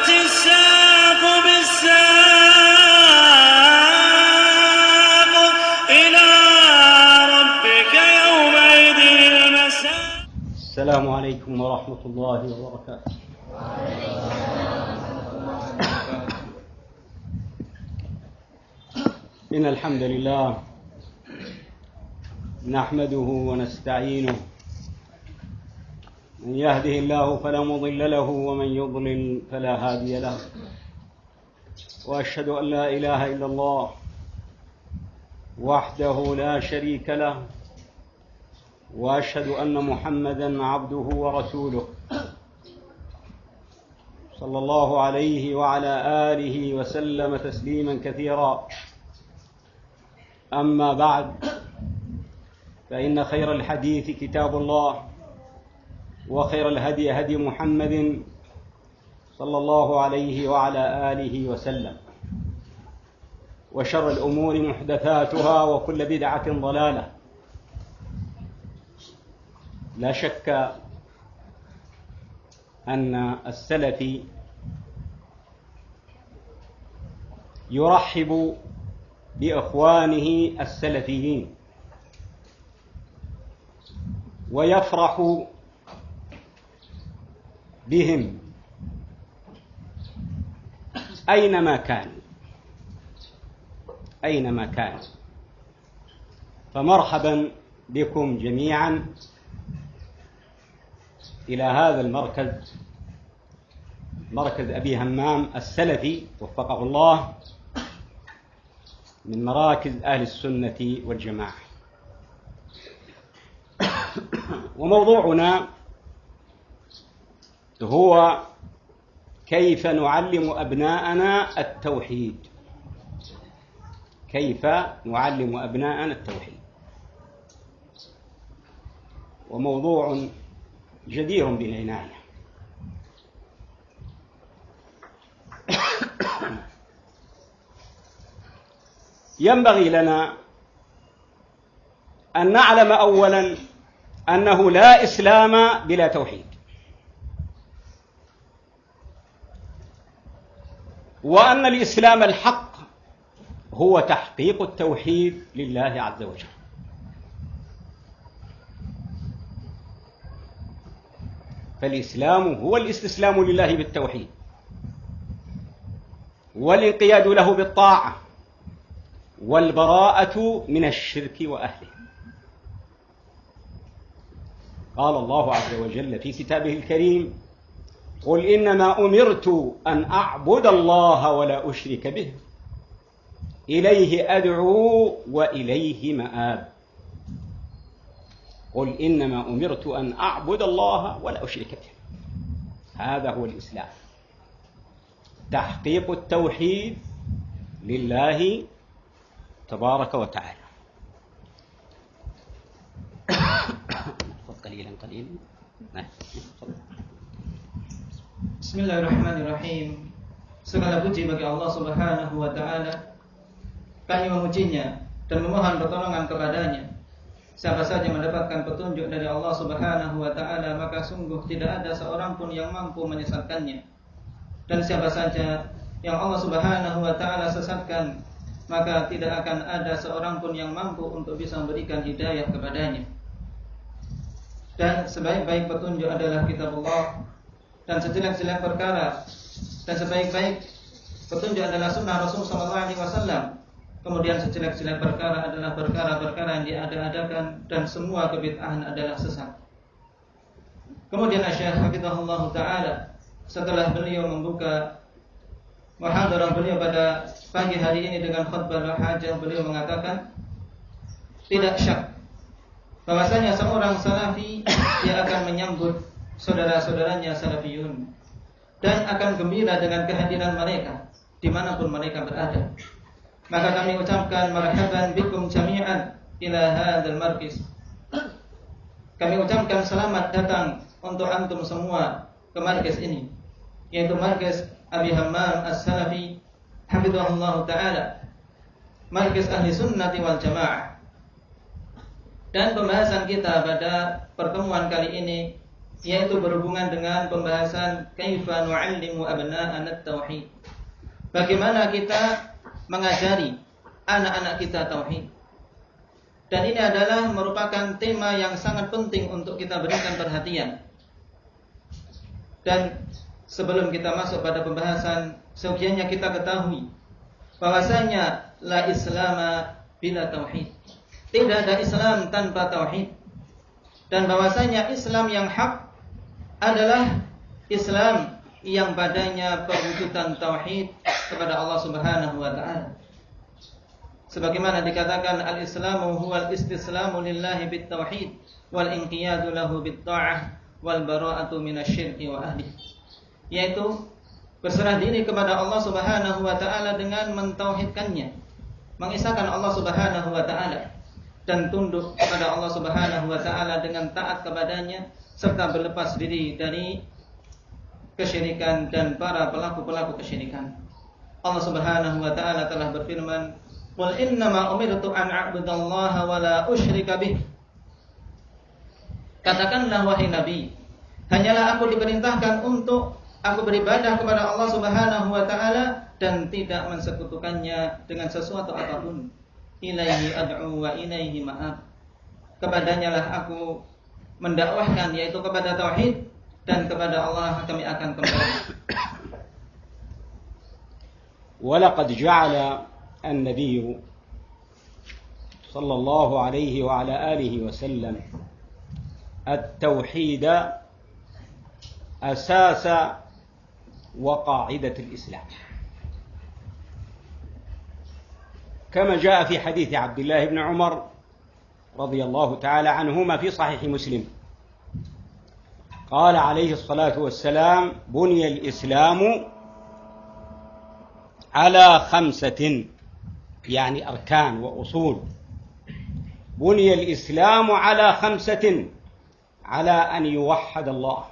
والتفت الساق بالساق إلى ربك يومئذ المساق. السلام عليكم ورحمة الله وبركاته. إن الحمد لله نحمده ونستعينه، من يهده الله فلا مضل له ومن يضلل فلا هادي له، وأشهد أن لا إله إلا الله وحده لا شريك له، وأشهد أن محمدًا عبده ورسوله صلى الله عليه وعلى آله وسلم تسليمًا كثيرا. أما بعد، فإن خير الحديث كتاب الله، وخير الهدي هدي محمد صلى الله عليه وعلى آله وسلم، وشر الأمور محدثاتها، وكل بدعة ضلالة. لا شك أن السلفي يرحب بإخوانه السلفيين، ويفرح بهم أينما كانوا. فمرحبا بكم جميعا إلى هذا المركز، مركز أبي همام السلفي وفقه الله، من مراكز أهل السنة والجماعة. وموضوعنا هو كيف نعلم أبناءنا التوحيد. وموضوع جدير بالعناية. ينبغي لنا أن نعلم أولاً أنه لا إسلام بلا توحيد، وأن الإسلام الحق هو تحقيق التوحيد لله عز وجل. فالإسلام هو الاستسلام لله بالتوحيد، والانقياد له بالطاعة، والبراءة من الشرك وأهله. قال الله عز وجل في كتابه الكريم: قل إنما أمرت أن أعبد الله ولا أشرك به، إليه أدعو وإليه مآب. قل إنما أمرت أن أعبد الله ولا أشرك به. هذا هو الإسلام، تحقيق التوحيد لله تبارك وتعالى. قليلا. Bismillahirrahmanirrahim. Segala puji bagi Allah Subhanahu wa taala. Kami memujinya dan memohon pertolongan kepadanya. Siapa saja mendapatkan petunjuk dari Allah Subhanahu wa taala, maka sungguh tidak ada seorang pun yang mampu menyesatkannya. Dan siapa saja yang Allah Subhanahu wa taala sesatkan, maka tidak akan ada seorang pun yang mampu untuk bisa memberikan hidayah kepadanya. Dan sebaik-baik petunjuk adalah kitab Allah, dan sejelek-jelek perkara dan sebaik-baik petunjuk adalah sunnah Rasul sallallahu alaihi wasallam. Kemudian sejelek-jelek perkara adalah perkara-perkara yang diada-adakan, dan semua kebid'ahan adalah sesat. Kemudian Syekh hafizahullah taala, setelah beliau membuka muhadarah beliau pada pagi hari ini dengan khutbah hajah, beliau mengatakan tidak syak bahwasanya seorang salafi yang akan menyambut saudara-saudaranya salafiyun dan akan gembira dengan kehadiran mereka dimanapun mereka berada. Maka kami ucapkan marhaban bikum jami'an ila hadzal markis. Kami ucapkan selamat datang untuk antum semua ke markis ini, yaitu markis Abi Hammam As-Salafi hafizahullah taala, markis ahli sunnati wal jamaah. Dan pembahasan kita pada pertemuan kali ini yaitu berhubungan dengan pembahasan kaifa nu'allimu abna'ana at-tauhid. Bagaimana kita mengajari anak-anak kita tauhid. Dan ini adalah merupakan tema yang sangat penting untuk kita berikan perhatian. Dan sebelum kita masuk pada pembahasan, seyogianya kita ketahui bahwasanya la islama bila tauhid. Tidak ada Islam tanpa tauhid. Dan bahwasanya Islam yang hak adalah Islam yang padanya perwujudan tauhid kepada Allah Subhanahu wa taala. Sebagaimana dikatakan al-islamu huwal istislamu lillahi bit tauhid wal inqiyadu lahu bit ta'ah wal bara'atu minasyirki wa ahli. Yaitu berserah diri kepada Allah Subhanahu wa taala dengan mentauhidkannya, mengisahkan Allah Subhanahu wa taala, dan tunduk kepada Allah Subhanahu wa taala dengan taat kepadanya serta berlepas diri dari kesyirikan dan para pelaku-pelaku kesyirikan. Allah Subhanahu wa taala telah berfirman, "Qul innama umirtu an a'budallaha wa la usyrika bih." Katakanlah wahai Nabi, hanyalah aku diperintahkan untuk aku beribadah kepada Allah Subhanahu wa taala dan tidak mensekutukannya dengan sesuatu apapun. Ilaihi ad'u wa ilaihi ma'ab. Kepadanya lah aku mendakwahkan, yaitu kepada tauhid, dan kepada Allah kami akan kembali. ولقد جعل النبي صلى الله عليه وعلى آله وسلم التوحيد أساس وقاعدة الإسلام، كما جاء في حديث عبد الله بن عمر رضي الله تعالى عنهما في صحيح مسلم، قال عليه الصلاة والسلام: بني الإسلام على 5، يعني أركان وأصول. بني الإسلام على 5: على أن يوحد الله،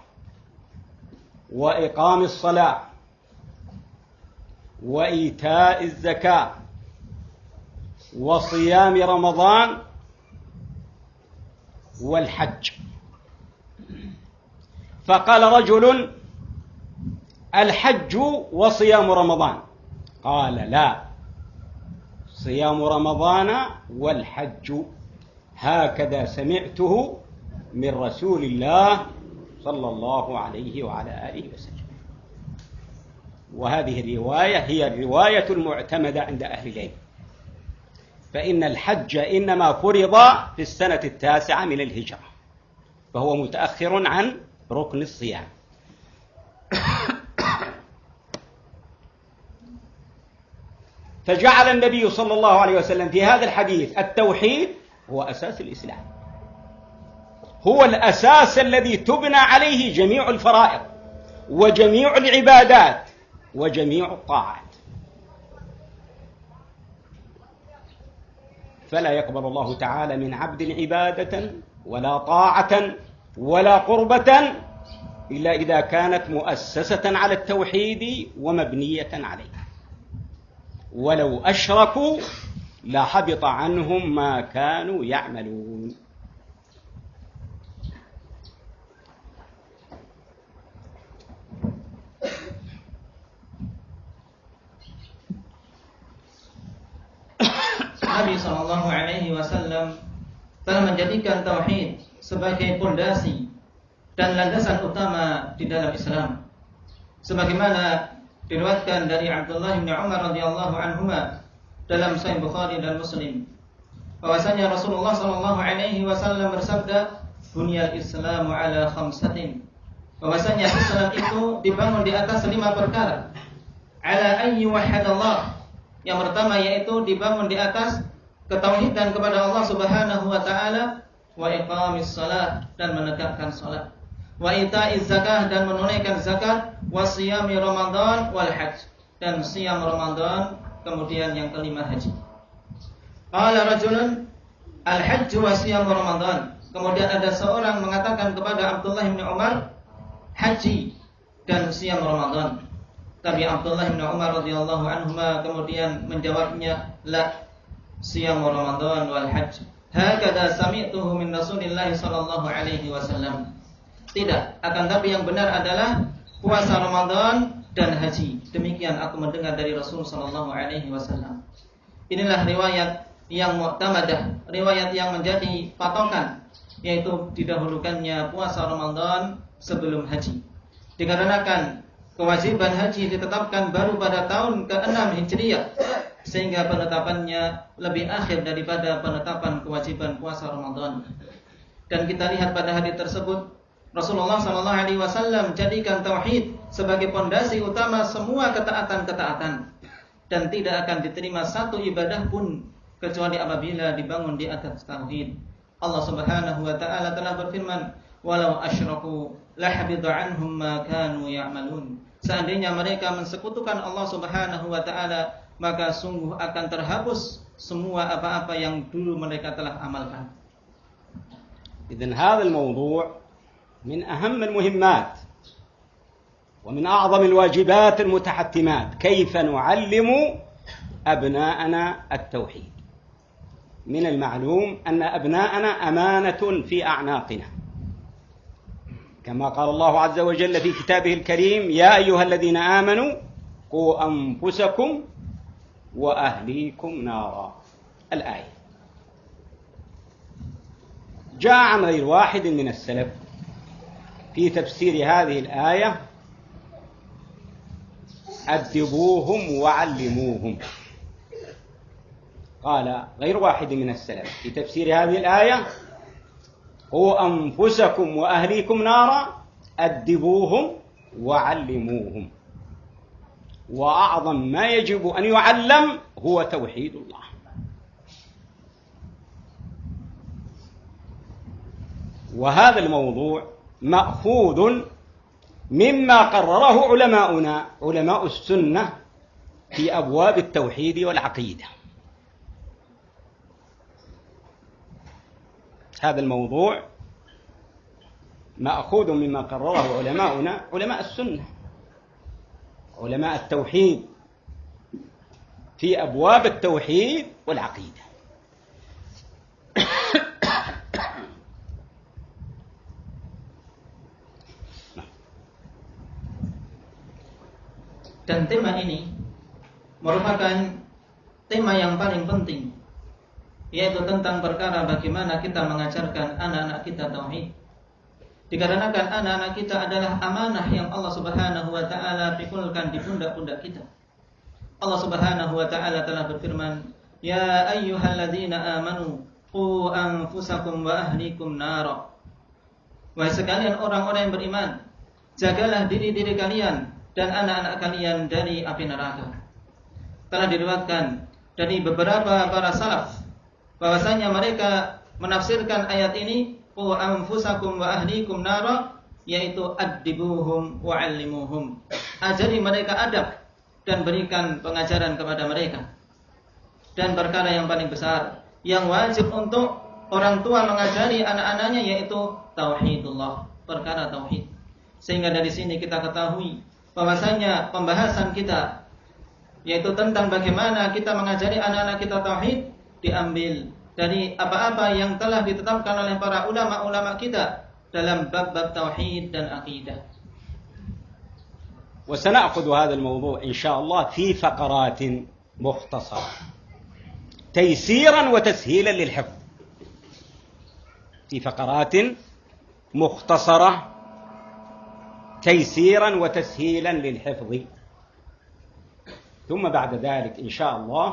وإقام الصلاة، وإيتاء الزكاة، وصيام رمضان، والحج. فقال رجل: الحج وصيام رمضان؟ قال: لا، صيام رمضان والحج، هكذا سمعته من رسول الله صلى الله عليه وعلى آله وسلم. وهذه الرواية هي الرواية المعتمدة عند أهل العلم، فإن الحج إنما فرض في السنة 9 من الهجرة، فهو متأخر عن ركن الصيام. فجعل النبي صلى الله عليه وسلم في هذا الحديث التوحيد هو أساس الإسلام، هو الأساس الذي تبنى عليه جميع الفرائض وجميع العبادات وجميع الطاعات. فلا يقبل الله تعالى من عبد عبادة ولا طاعة ولا قربة إلا إذا كانت مؤسسة على التوحيد ومبنية عليه، ولو أشركوا لحبط عنهم ما كانوا يعملون. Nabi SAW telah menjadikan tauhid sebagai pondasi dan landasan utama di dalam Islam, sebagaimana diriwayatkan dari Abdullah bin Umar radhiyallahu anhuma dalam Sahih Bukhari dan Muslim, bahwasanya Rasulullah SAW bersabda, "Bunyal Islamu ala 5", bahwasanya Islam itu dibangun di atas 5 perkara. Ala an yuwahhadallah, yang pertama yaitu dibangun di atas ketauhidan kepada Allah Subhanahu wa taala, wa iqamis shalah, dan menegakkan salat, wa ita'iz zakah, dan menunaikan zakat, wa siyami Ramadan wal hajj, dan siyam Ramadan, kemudian yang kelima haji. Qala rajulun al-hajj wa siyam Ramadan. Kemudian ada seorang mengatakan kepada Abdullah bin Umar, haji dan siyam Ramadan. Tapi Abdullah bin Umar radhiyallahu anhuma kemudian menjawabnya, la, siyam Ramadan wal hajj. Hakadha sami'tuhu min Rasulillah sallallahu alaihi wasallam. Tidak, akan tapi yang benar adalah puasa Ramadan dan haji. Demikian aku mendengar dari Rasul sallallahu alaihi wasallam. Inilah riwayat yang mu'tamadah, riwayat yang menjadi patokan, yaitu didahulukannya puasa Ramadan sebelum haji. Dikarenakan kewajiban haji ditetapkan baru pada tahun ke-6 Hijriah, sehingga penetapannya lebih akhir daripada penetapan kewajiban puasa Ramadan. Dan kita lihat pada hari tersebut Rasulullah SAW jadikan tauhid sebagai pondasi utama semua ketaatan-ketaatan, dan tidak akan diterima satu ibadah pun kecuali apabila dibangun di atas tauhid. Allah Subhanahu wa taala telah berfirman, "Walau asyraku lahabita anhum ma kanu ya'malun." Seandainya mereka mensekutukan Allah Subhanahu wa taala, maka sungguh akan terhapus semua apa-apa yang dulu mereka telah amalkan. إذن هذا الموضوع من أهم المهمات ومن أعظم الواجبات المتحتمات، كيف نعلم أبناءنا التوحيد. من المعلوم أن أبناءنا أمانة في أعناقنا، كما قال الله عز وجل في كتابه الكريم: يا أيها الذين آمنوا قوا أنفسكم وأهليكم نارا. الآية جاء عن غير واحد من السلف في تفسير هذه الآية: أدبوهم وعلموهم. قال غير واحد من السلف في تفسير هذه الآية: قوا أنفسكم وأهليكم نارا أدبوهم وعلموهم. وأعظم ما يجب أن يعلم هو توحيد الله. وهذا الموضوع مأخوذ مما قرره علماؤنا، علماء السنة، في أبواب التوحيد والعقيدة. هذا الموضوع مأخوذ مما قرره علماؤنا، علماء السنة، علماء التوحيد، في أبواب التوحيد والعقيدة. Dan tema ini merupakan tema yang paling penting, yaitu tentang perkara bagaimana kita mengajarkan anak-anak kita tauhid. Dikarenakan anak-anak kita adalah amanah yang Allah Subhanahu wa taala pikulkan di pundak-pundak kita. Allah Subhanahu wa taala telah berfirman, "Ya ayyuhalladzina amanu qu anfusakum wa ahlikum nara." Wahai sekalian orang-orang yang beriman, jagalah diri-diri kalian dan anak-anak kalian dari api neraka. Telah diriwayatkan dari beberapa para salaf bahwasanya mereka menafsirkan ayat ini, qu anfusakum wa ahlikum nara, yaitu addibuhum wa 'allimuhum. Ajari mereka adab dan berikan pengajaran kepada mereka. Dan perkara yang paling besar yang wajib untuk orang tua mengajari anak-anaknya yaitu tauhidullah, perkara tauhid. Sehingga dari sini kita ketahui bahwasanya pembahasan kita yaitu tentang bagaimana kita mengajari anak-anak kita tauhid diambil dari apa-apa yang telah ditetapkan oleh para ulama-ulama kita dalam bab-bab tauhid dan akidah. وسنأخذ هذا الموضوع إن شاء الله في فقرات مختصرة تيسيرا وتسهيلا للحفظ، في فقرات مختصرة تيسيرا وتسهيلا للحفظ. ثم بعد ذلك إن شاء الله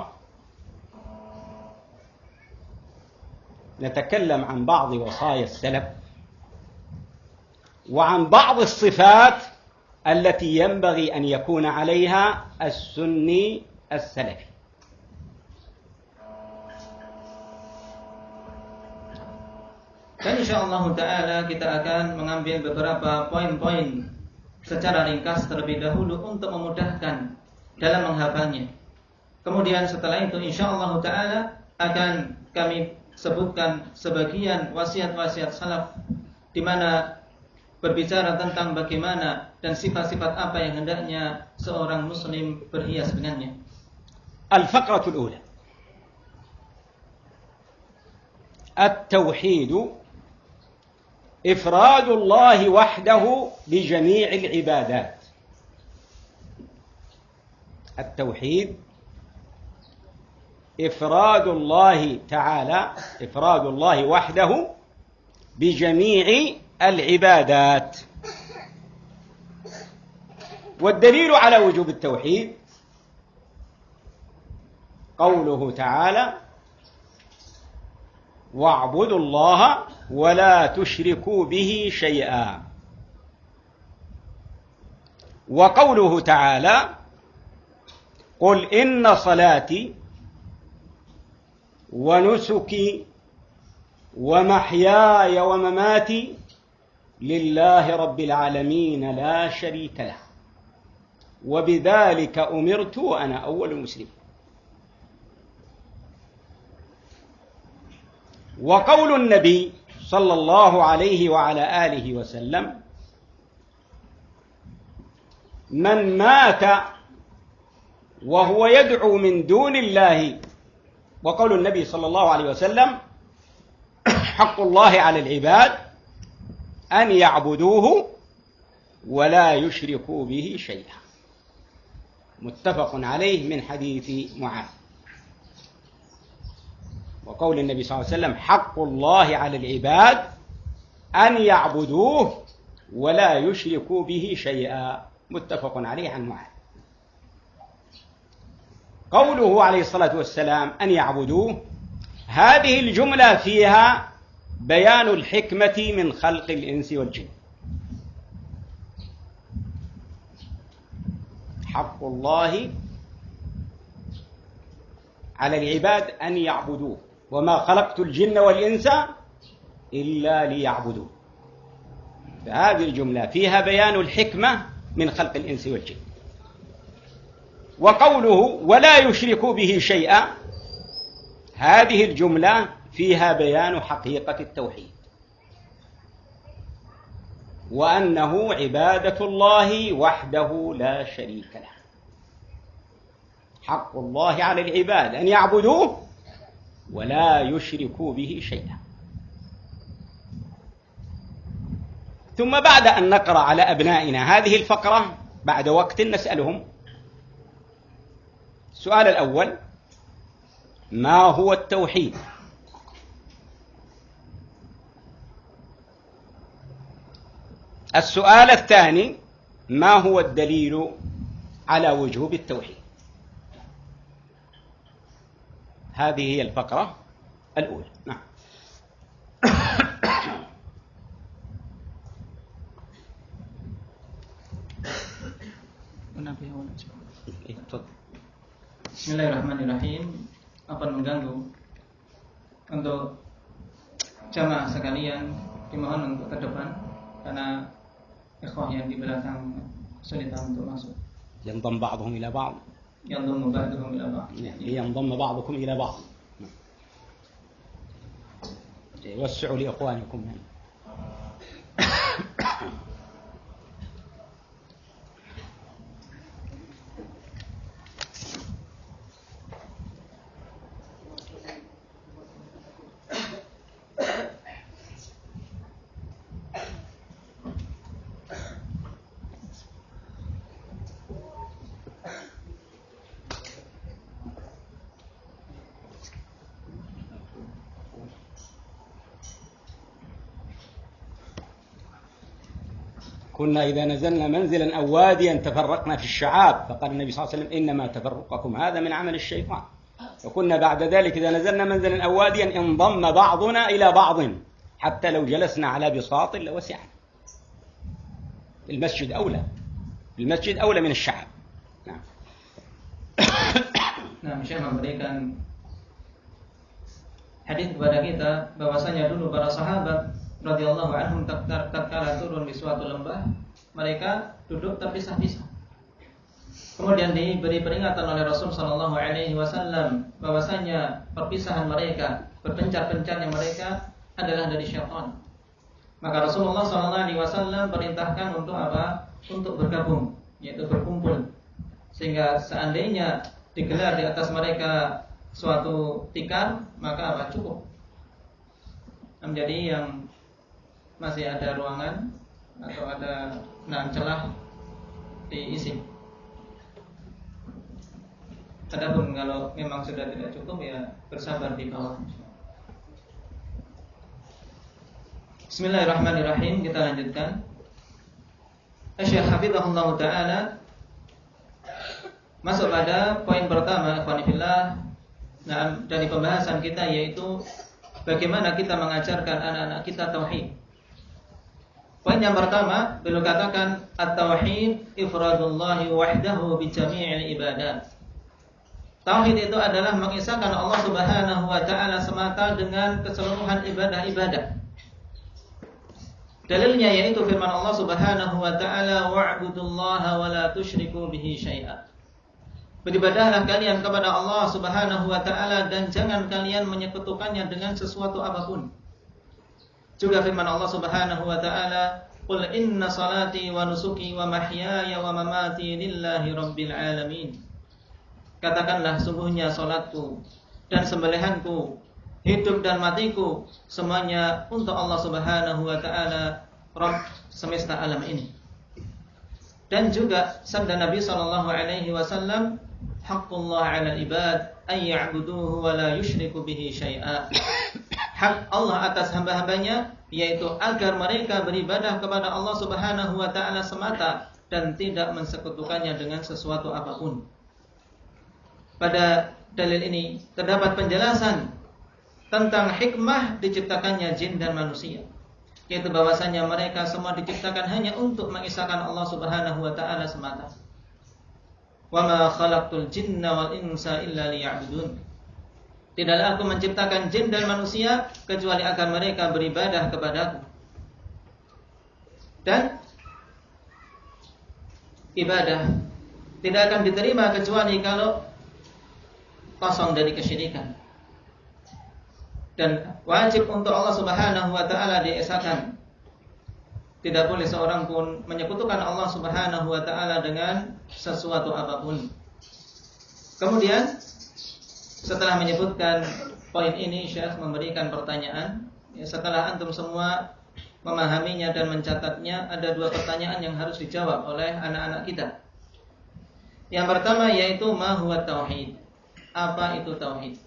نتكلم عن بعض وصايا السلف وعن بعض الصفات التي ينبغي أن يكون عليها السني السلفي. Dan insyaallah ta'ala kita akan mengambil beberapa poin-poin secara ringkas terlebih dahulu untuk memudahkan dalam menghafalnya. Kemudian setelah itu insyaallah ta'ala akan kami sebutkan sebagian wasiat-wasiat salaf di mana berbicara tentang bagaimana dan sifat-sifat apa yang hendaknya seorang muslim berhias dengannya. الفقرة الأولى: التوحيد إفراد الله وحده بجميع العبادات. التوحيد إفراد الله تعالى، إفراد الله وحده بجميع العبادات. والدليل على وجوب التوحيد قوله تعالى: واعبدوا الله ولا تشركوا به شيئا. وقوله تعالى: قل إن صلاتي ونسكي ومحياي ومماتي لله رب العالمين لا شريك له وبذلك أمرت وأنا أول المسلمين. وقول النبي صلى الله عليه وعلى آله وسلم: من مات وهو يدعو من دون الله. وقول النبي صلى الله عليه وسلم: حق الله على العباد أن يعبدوه ولا يشركوا به شيئا. متفق عليه من حديث معاذ. وقول النبي صلى الله عليه وسلم: حق الله على العباد أن يعبدوه ولا يشركوا به شيئا. متفق عليه عن معاذ. قوله عليه الصلاة والسلام أن يعبدوه، هذه الجملة فيها بيان الحكمة من خلق الإنس والجن. حق الله على العباد أن يعبدوه وما خلقت الجن والإنس إلا ليعبدوه. فهذه الجملة فيها بيان الحكمة من خلق الإنس والجن. وقوله ولا يشركوا به شيئا، هذه الجملة فيها بيان حقيقة التوحيد، وأنه عبادة الله وحده لا شريك له. حق الله على العباد أن يعبدوه ولا يشركوا به شيئا. ثم بعد أن نقرأ على أبنائنا هذه الفقرة بعد وقت نسألهم. السؤال الأول: ما هو التوحيد؟ السؤال الثاني: ما هو الدليل على وجوب التوحيد؟ هذه هي الفقرة الأولى. نعم. Bismillahirrahmanirrahim. Apa mengganggu untuk jamaah sekalian dimohon untuk ke depan karena ikhwah yang di belakang kesulitan untuk masuk. ينضم بعضهم إلى بعض. ينضم بعضهم إلى بعض. ينضم بعضكم إلى بعض. وسعوا لإخوانكم. كنا إذا نزلنا منزلا أو واديا تفرقنا في الشعاب، فقال النبي صلى الله عليه وسلم: إنما تفرقكم هذا من عمل الشيطان. وكنا بعد ذلك إذا نزلنا منزلا أو واديا انضم بعضنا إلى بعض حتى لو جلسنا على بساط لوسعنا. المسجد أولى، المسجد أولى من الشعب. نعم. Nah, Syekh memberikan hadis kepada kita bahwasanya dulu para sahabat radhiyallahu anhum tatkala turun di suatu lembah, mereka duduk terpisah-pisah. Kemudian diberi peringatan oleh Rasul sallallahu alaihi wasallam bahwasanya perpisahan mereka, berpencar-pencarnya mereka adalah dari syaitan. Maka Rasulullah sallallahu alaihi wasallam perintahkan untuk apa? Untuk bergabung, yaitu berkumpul. Sehingga seandainya digelar di atas mereka suatu tikar, maka apa? Cukup. Menjadi yang masih ada ruangan atau ada celah diisi. Adapun kalau memang sudah tidak cukup ya bersabar di bawah. Bismillahirrahmanirrahim, kita lanjutkan. Syekh Hafizahullah Ta'ala masuk pada poin pertama, ikhwanifillah, dari pembahasan kita, yaitu bagaimana kita mengajarkan anak-anak kita tauhid. Poin yang pertama, beliau katakan at-tauhid ifradullahi wahdahu bi jami'il ibadat. Tauhid itu adalah mengisahkan Allah Subhanahu wa taala semata dengan keseluruhan ibadah-ibadah. Dalilnya yaitu firman Allah Subhanahu wa taala wa'budullaha wa la tusyriku bihi syai'a. Beribadahlah kalian kepada Allah Subhanahu wa taala dan jangan kalian menyekutukannya dengan sesuatu apapun. Juga firman Allah Subhanahu wa taala, "Qul inna salati wa nusuki wa mahyaya wa mamati lillahi rabbil alamin." Katakanlah, sungguhnya salatku dan sembelihanku, hidup dan matiku, semuanya untuk Allah Subhanahu wa taala, Rabb semesta alam ini. Dan juga sabda Nabi sallallahu alaihi wasallam, haqqullah 'alal ibad ay ya'buduhu wa la yusyriku bihi syai'a. Hak Allah atas hamba-hambanya yaitu agar mereka beribadah kepada Allah Subhanahu wa taala semata dan tidak mensekutukannya dengan sesuatu apapun. Pada dalil ini terdapat penjelasan tentang hikmah diciptakannya jin dan manusia, yaitu bahwasanya mereka semua diciptakan hanya untuk mengisahkan Allah Subhanahu wa taala semata. Wa ma khalaqtul jinna wal insa illa liya'budun. Tidaklah aku menciptakan jin dan manusia kecuali agar mereka beribadah kepadaku. Dan ibadah tidak akan diterima kecuali kalau kosong dari kesyirikan. Dan wajib untuk Allah Subhanahu wa taala diesakan. Tidak boleh seorang pun menyekutukan Allah Subhanahu wa taala dengan sesuatu apapun. Kemudian setelah menyebutkan poin ini, Syekh memberikan pertanyaan. Setelah antum semua memahaminya dan mencatatnya, ada dua pertanyaan yang harus dijawab oleh anak-anak kita. Yang pertama yaitu ma huwa tauhid? Apa itu tauhid?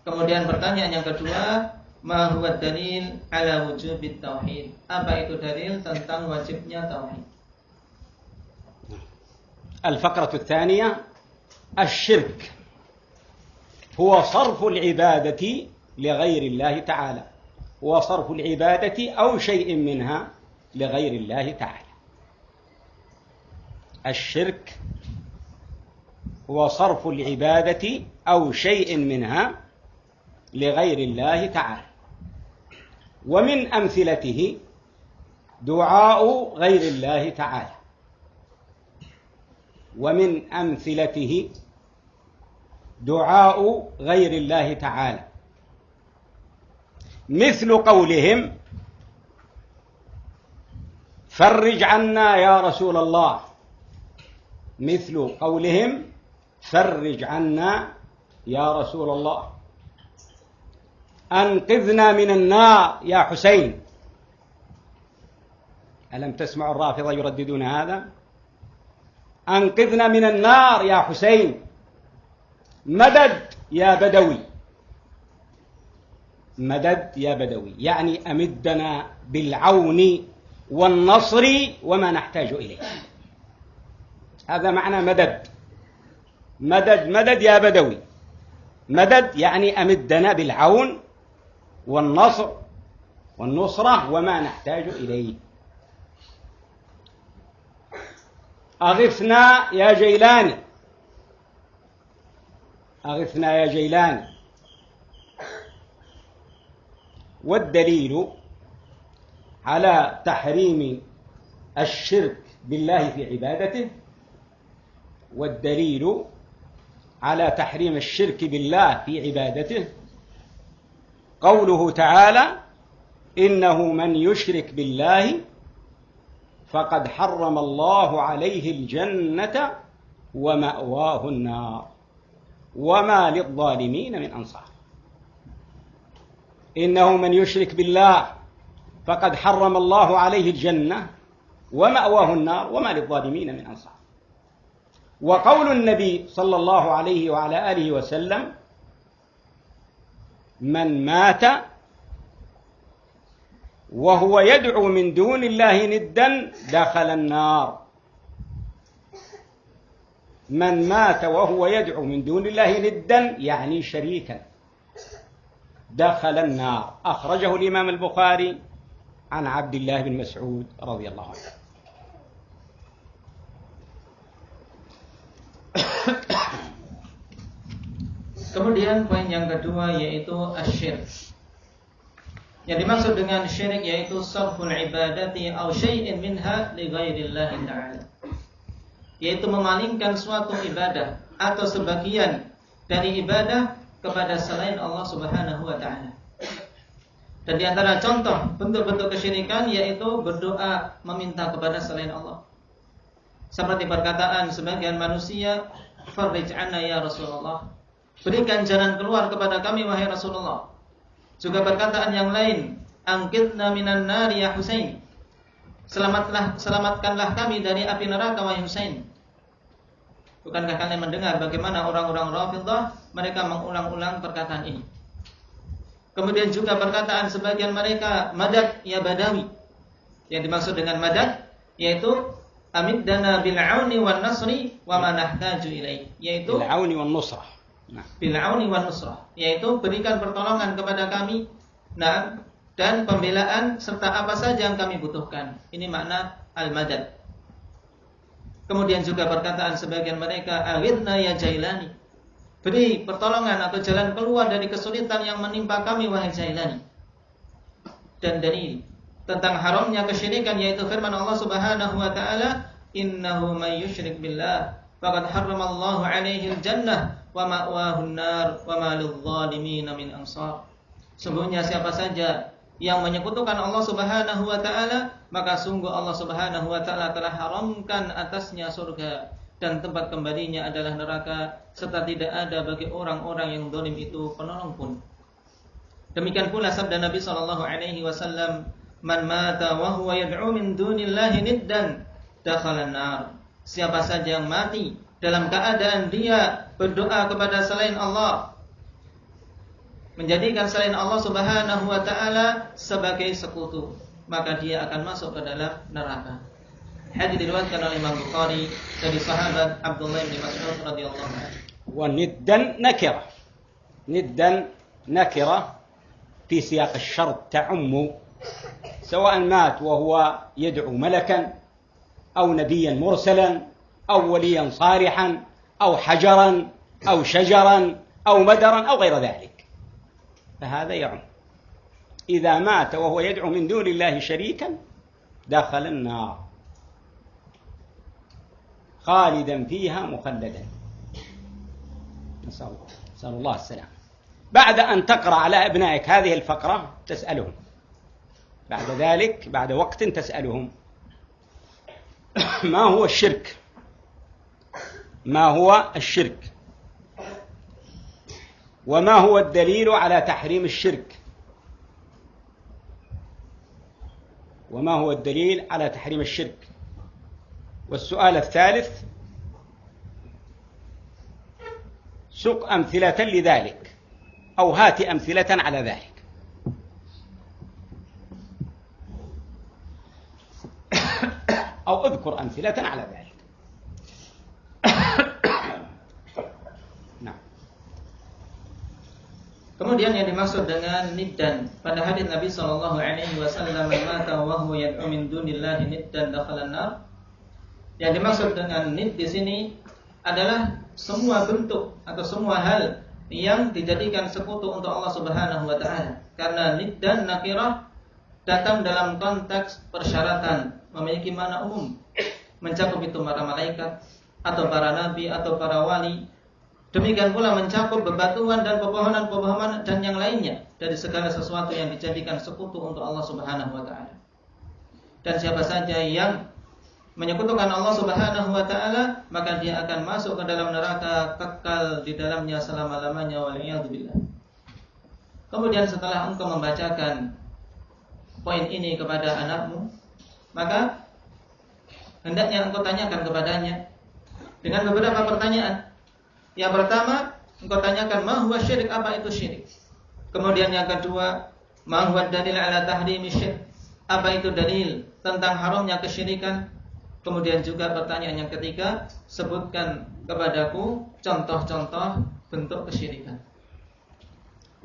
Kemudian pertanyaan yang kedua, ma huwa dalil ala wujubit tauhid? Apa itu dalil tentang wajibnya tauhid? الفقرة الثانية الشرك هو صرف العبادة لغير الله تعالى، وصرف العبادة أو شيء منها لغير الله تعالى. الشرك هو صرف العبادة أو شيء منها لغير الله تعالى، ومن أمثلته دعاء غير الله تعالى، ومن أمثلته دعاء غير الله تعالى، مثل قولهم فرج عنا يا رسول الله، مثل قولهم فرج عنا يا رسول الله، أنقذنا من النار يا حسين. ألم تسمعوا الرافضة يرددون هذا؟ أنقذنا من النار يا حسين، مدد يا بدوي، مدد يا بدوي، يعني أمدنا بالعون والنصر وما نحتاج إليه. هذا معنى مدد. مدد مدد يا بدوي، مدد يعني أمدنا بالعون والنصر والنصرة وما نحتاج إليه. أغثنا يا جيلاني، أغثنا يا جيلاني. والدليل على تحريم الشرك بالله في عبادته، والدليل على تحريم الشرك بالله في عبادته قوله تعالى إنه من يشرك بالله فقد حرم الله عليه الجنة ومأواه النار وما للظالمين من أنصار. إنه من يشرك بالله فقد حرم الله عليه الجنة ومأواه النار وما للظالمين من أنصار. وقول النبي صلى الله عليه وعلى آله وسلم: من مات وهو يدعو من دون الله ندا دخل النار. من مات وهو يدعو من دون الله ندا يعني شريكا دخل النار. أخرجه الإمام البخاري عن عبد الله بن مسعود رضي الله عنه. Kemudian poin yang kedua yaitu asyirik. Yang dimaksud dengan syirik yaitu sarful ibadati aw syai'in minha li ghairillah ta'ala. Yaitu memalingkan suatu ibadah atau sebagian dari ibadah kepada selain Allah Subhanahu wa taala. Dan di antara contoh bentuk-bentuk kesyirikan yaitu berdoa meminta kepada selain Allah. Seperti perkataan sebagian manusia, "Farij 'anna ya Rasulullah." Berikan jalan keluar kepada kami wahai Rasulullah. Juga perkataan yang lain, "Angkitna minan nari ya Husain." Selamatkanlah kami dari api neraka wahai Husain. Bukankah kalian mendengar bagaimana orang-orang Rafidhah mereka mengulang-ulang perkataan ini? Kemudian juga perkataan sebagian mereka, "Madad ya Badawi." Yang dimaksud dengan madad yaitu amiddana bil auni wan nasri wa ma nahtaju ilaih, yaitu bil auni wan nusrah. Bil auni wan nusrah, yaitu berikan pertolongan kepada kami, dan pembelaan serta apa saja yang kami butuhkan. Ini makna al-madad. Kemudian juga perkataan sebagian mereka, "Aghithna ya Jailani." Beri pertolongan atau jalan keluar dari kesulitan yang menimpa kami wahai Jailani. Dan dalil tentang haramnya kesyirikan yaitu firman Allah Subhanahu wa taala, "Innahu may yusyrik billah faqad harramallahu 'alaihi al-jannah wa ma'wahu an-nar wa ma lidh-dhalimin min ansar." Sungguhnya siapa saja yang menyekutukan Allah Subhanahu wa taala, maka sungguh Allah Subhanahu wa taala telah haramkan atasnya surga dan tempat kembalinya adalah neraka, serta tidak ada bagi orang-orang yang zalim itu penolong pun. Demikian pula sabda Nabi sallallahu alaihi wasallam, "Man mata wa huwa yad'u min dunillahi niddan dakhala an-nar." Siapa saja yang mati dalam keadaan dia berdoa kepada selain Allah, menjadikan selain Allah Subhanahu wa taala sebagai sekutu, maka dia akan masuk ke dalam neraka. Hadis diriwayatkan oleh Imam Bukhari dari sahabat Abdullah bin Mas'ud radhiyallahu anhu. Wa niddan nakira. Niddan nakira في سياق الشرط تعم سواء مات وهو يدعو ملكا أو نبيا مرسلا أو وليا صالحا أو حجرا أو شجرا أو مدرا أو غير ذلك، فهذا يعم. إذا مات وهو يدعو من دون الله شريكا دخل النار خالدا فيها مخلدا، نسأل الله السلام. بعد أن تقرأ على أبنائك هذه الفقرة تسألهم، بعد ذلك بعد وقت تسألهم ما هو الشرك، ما هو الشرك، وما هو الدليل على تحريم الشرك، وما هو الدليل على تحريم الشرك. والسؤال الثالث: سق أمثلة لذلك أو هات أمثلة على ذلك. أو اذكر أمثلة على ذلك. Kemudian yang dimaksud dengan niddan pada hadis Nabi sallallahu alaihi wasallam, "Mata wa huwa yad'u min dunillahi niddan dakhala an-nar." Yang dimaksud dengan nid di sini adalah semua bentuk atau semua hal yang dijadikan sekutu untuk Allah Subhanahu wa taala. Karena nid dan nakirah datang dalam konteks persyaratan, memiliki makna umum, mencakup itu para malaikat atau para nabi atau para wali. Demikian pula mencakup bebatuan dan pepohonan-pepohonan dan yang lainnya dari segala sesuatu yang dijadikan sekutu untuk Allah Subhanahu wa taala. Dan siapa saja yang menyekutukan Allah Subhanahu wa taala, maka dia akan masuk ke dalam neraka, kekal di dalamnya selama-lamanya, waliyadzubillah. Kemudian setelah engkau membacakan poin ini kepada anakmu, maka hendaknya engkau tanyakan kepadanya dengan beberapa pertanyaan. Yang pertama, engkau tanyakan ma huwa syirik, apa itu syirik? Kemudian yang kedua, ma huwa dalil ala tahrimi syirik, apa itu dalil tentang haramnya kesyirikan? Kemudian juga pertanyaan yang ketiga, sebutkan kepadaku contoh-contoh bentuk kesyirikan.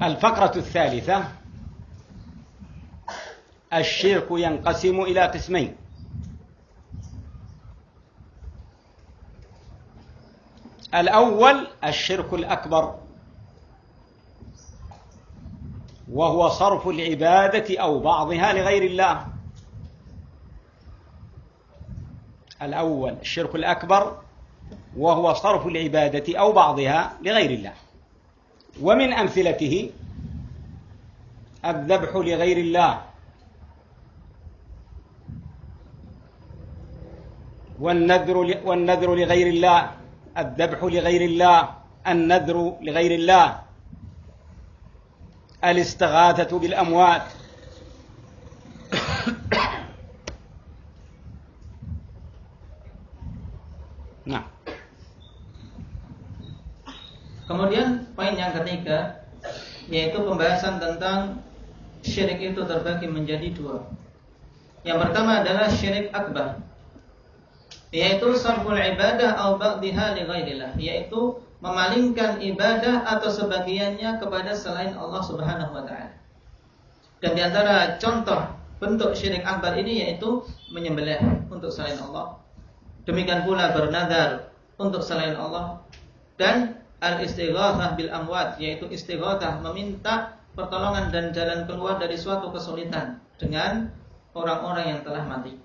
الفقرة الثالثة الشرك ينقسم إلى قسمين. الأول الشرك الأكبر وهو صرف العبادة أو بعضها لغير الله. الأول الشرك الأكبر وهو صرف العبادة أو بعضها لغير الله، ومن أمثلته الذبح لغير الله، والنذر لغير الله، الذبح لغير الله، النذر لغير الله، الاستغاثة بالأموات. Nah. Kemudian poin yang ketiga, yaitu pembahasan tentang syirik itu terbagi menjadi dua. Yang pertama adalah syirik akbar, yaitu sarful ibadah atau ba'dihha li ghairillah, yaitu memalingkan ibadah atau sebagiannya kepada selain Allah Subhanahu wa taala. Dan di antara contoh bentuk syirik akbar ini yaitu menyembelih untuk selain Allah. Demikian pula bernazar untuk selain Allah, dan al-istighatsah bil amwat, yaitu istighatsah meminta pertolongan dan jalan keluar dari suatu kesulitan dengan orang-orang yang telah mati.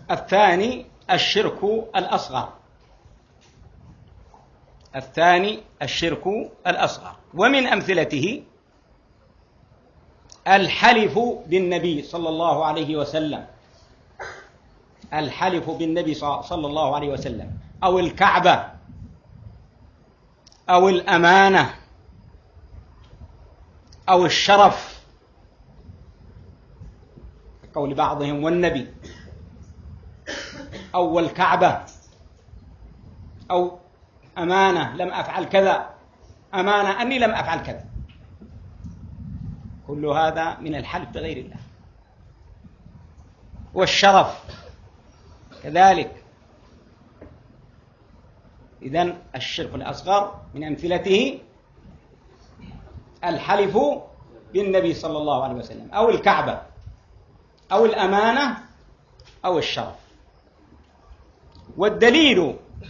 الثاني الشرك الأصغر. الثاني الشرك الأصغر، ومن أمثلته الحلف بالنبي صلى الله عليه وسلم، الحلف بالنبي صلى الله عليه وسلم، أو الكعبة، أو الأمانة، أو الشرف، قول بعضهم والنبي، أو الكعبة، أو أمانة لم أفعل كذا، أمانة أني لم أفعل كذا. كل هذا من الحلف بغير الله. والشرف كذلك. إذن الشرك الأصغر من أمثلته الحلف بالنبي صلى الله عليه وسلم، أو الكعبة، أو الأمانة، أو الشرف. والدليل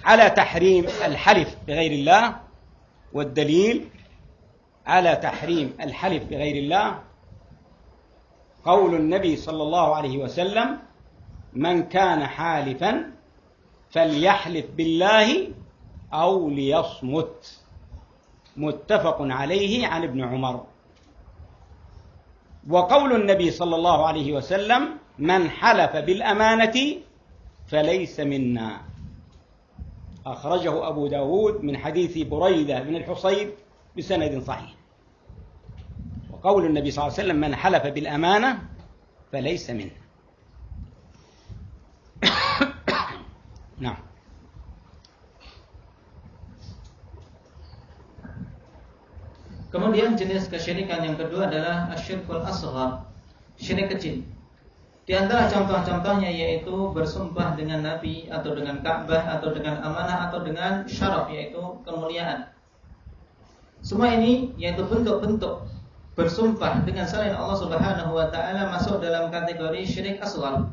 على تحريم الحلف بغير الله، والدليل على تحريم الحلف بغير الله قول النبي صلى الله عليه وسلم: من كان حالفا فليحلف بالله أو ليصمت. متفق عليه عن ابن عمر. وقول النبي صلى الله عليه وسلم: من حلف بالأمانة فليس منا. أخرجه أبو داود من حديث بريدة بن الحصيب بسند صحيح. وقول النبي صلى الله عليه وسلم: من حلف بالأمانة فليس منا. نعم. Kemudian jenis kesyirikan yang kedua adalah asyirkul asghar, syirik kecil. Di antara contoh-contohnya yaitu bersumpah dengan Nabi, atau dengan Ka'bah, atau dengan amanah, atau dengan syaraf, yaitu kemuliaan. Semua ini yaitu bentuk-bentuk bersumpah dengan selain Allah Subhanahu wa taala masuk dalam kategori syirik asghar.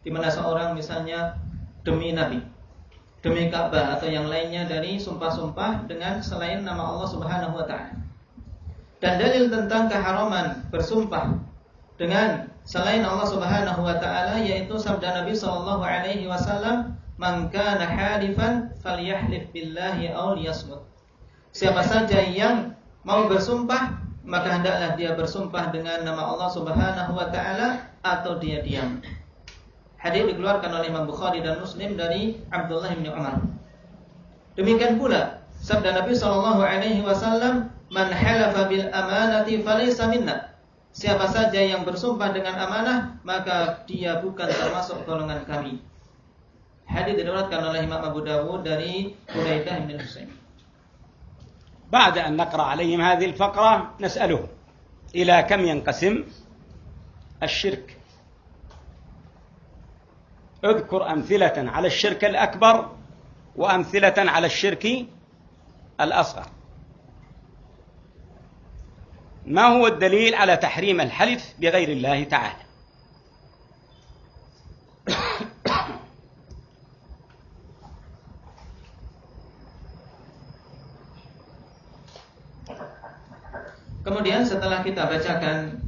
Di mana seorang misalnya demi Nabi, demi Ka'bah atau yang lainnya dari sumpah-sumpah dengan selain nama Allah Subhanahu wa taala. Dan dalil tentang keharaman bersumpah dengan selain Allah Subhanahu wa taala yaitu sabda Nabi sallallahu alaihi wasallam, "Man kana halifan falyahlif billahi aw liyasmut." Siapa saja yang mau bersumpah, maka hendaklah dia bersumpah dengan nama Allah Subhanahu wa taala atau dia diam. Hadis dikeluarkan oleh Imam Bukhari dan Muslim dari Abdullah bin Umar. Demikian pula sabda Nabi sallallahu alaihi wasallam, man halafa bil amanati falaysa minna. Siapa saja yang bersumpah dengan amanah, maka dia bukan termasuk golongan kami. Hadis diriwayatkan oleh Imam Abu Dawud dari Buraidah bin Husain. بعد أن نقرأ عليهم هذه الفقرة نسألهم إلى كم ينقسم الشرك. اذكر أمثلة على الشرك الأكبر وأمثلة على الشرك الأصغر. ما هو الدليل على تحريم الحلف بغير الله تعالى؟ Kemudian setelah kita bacakan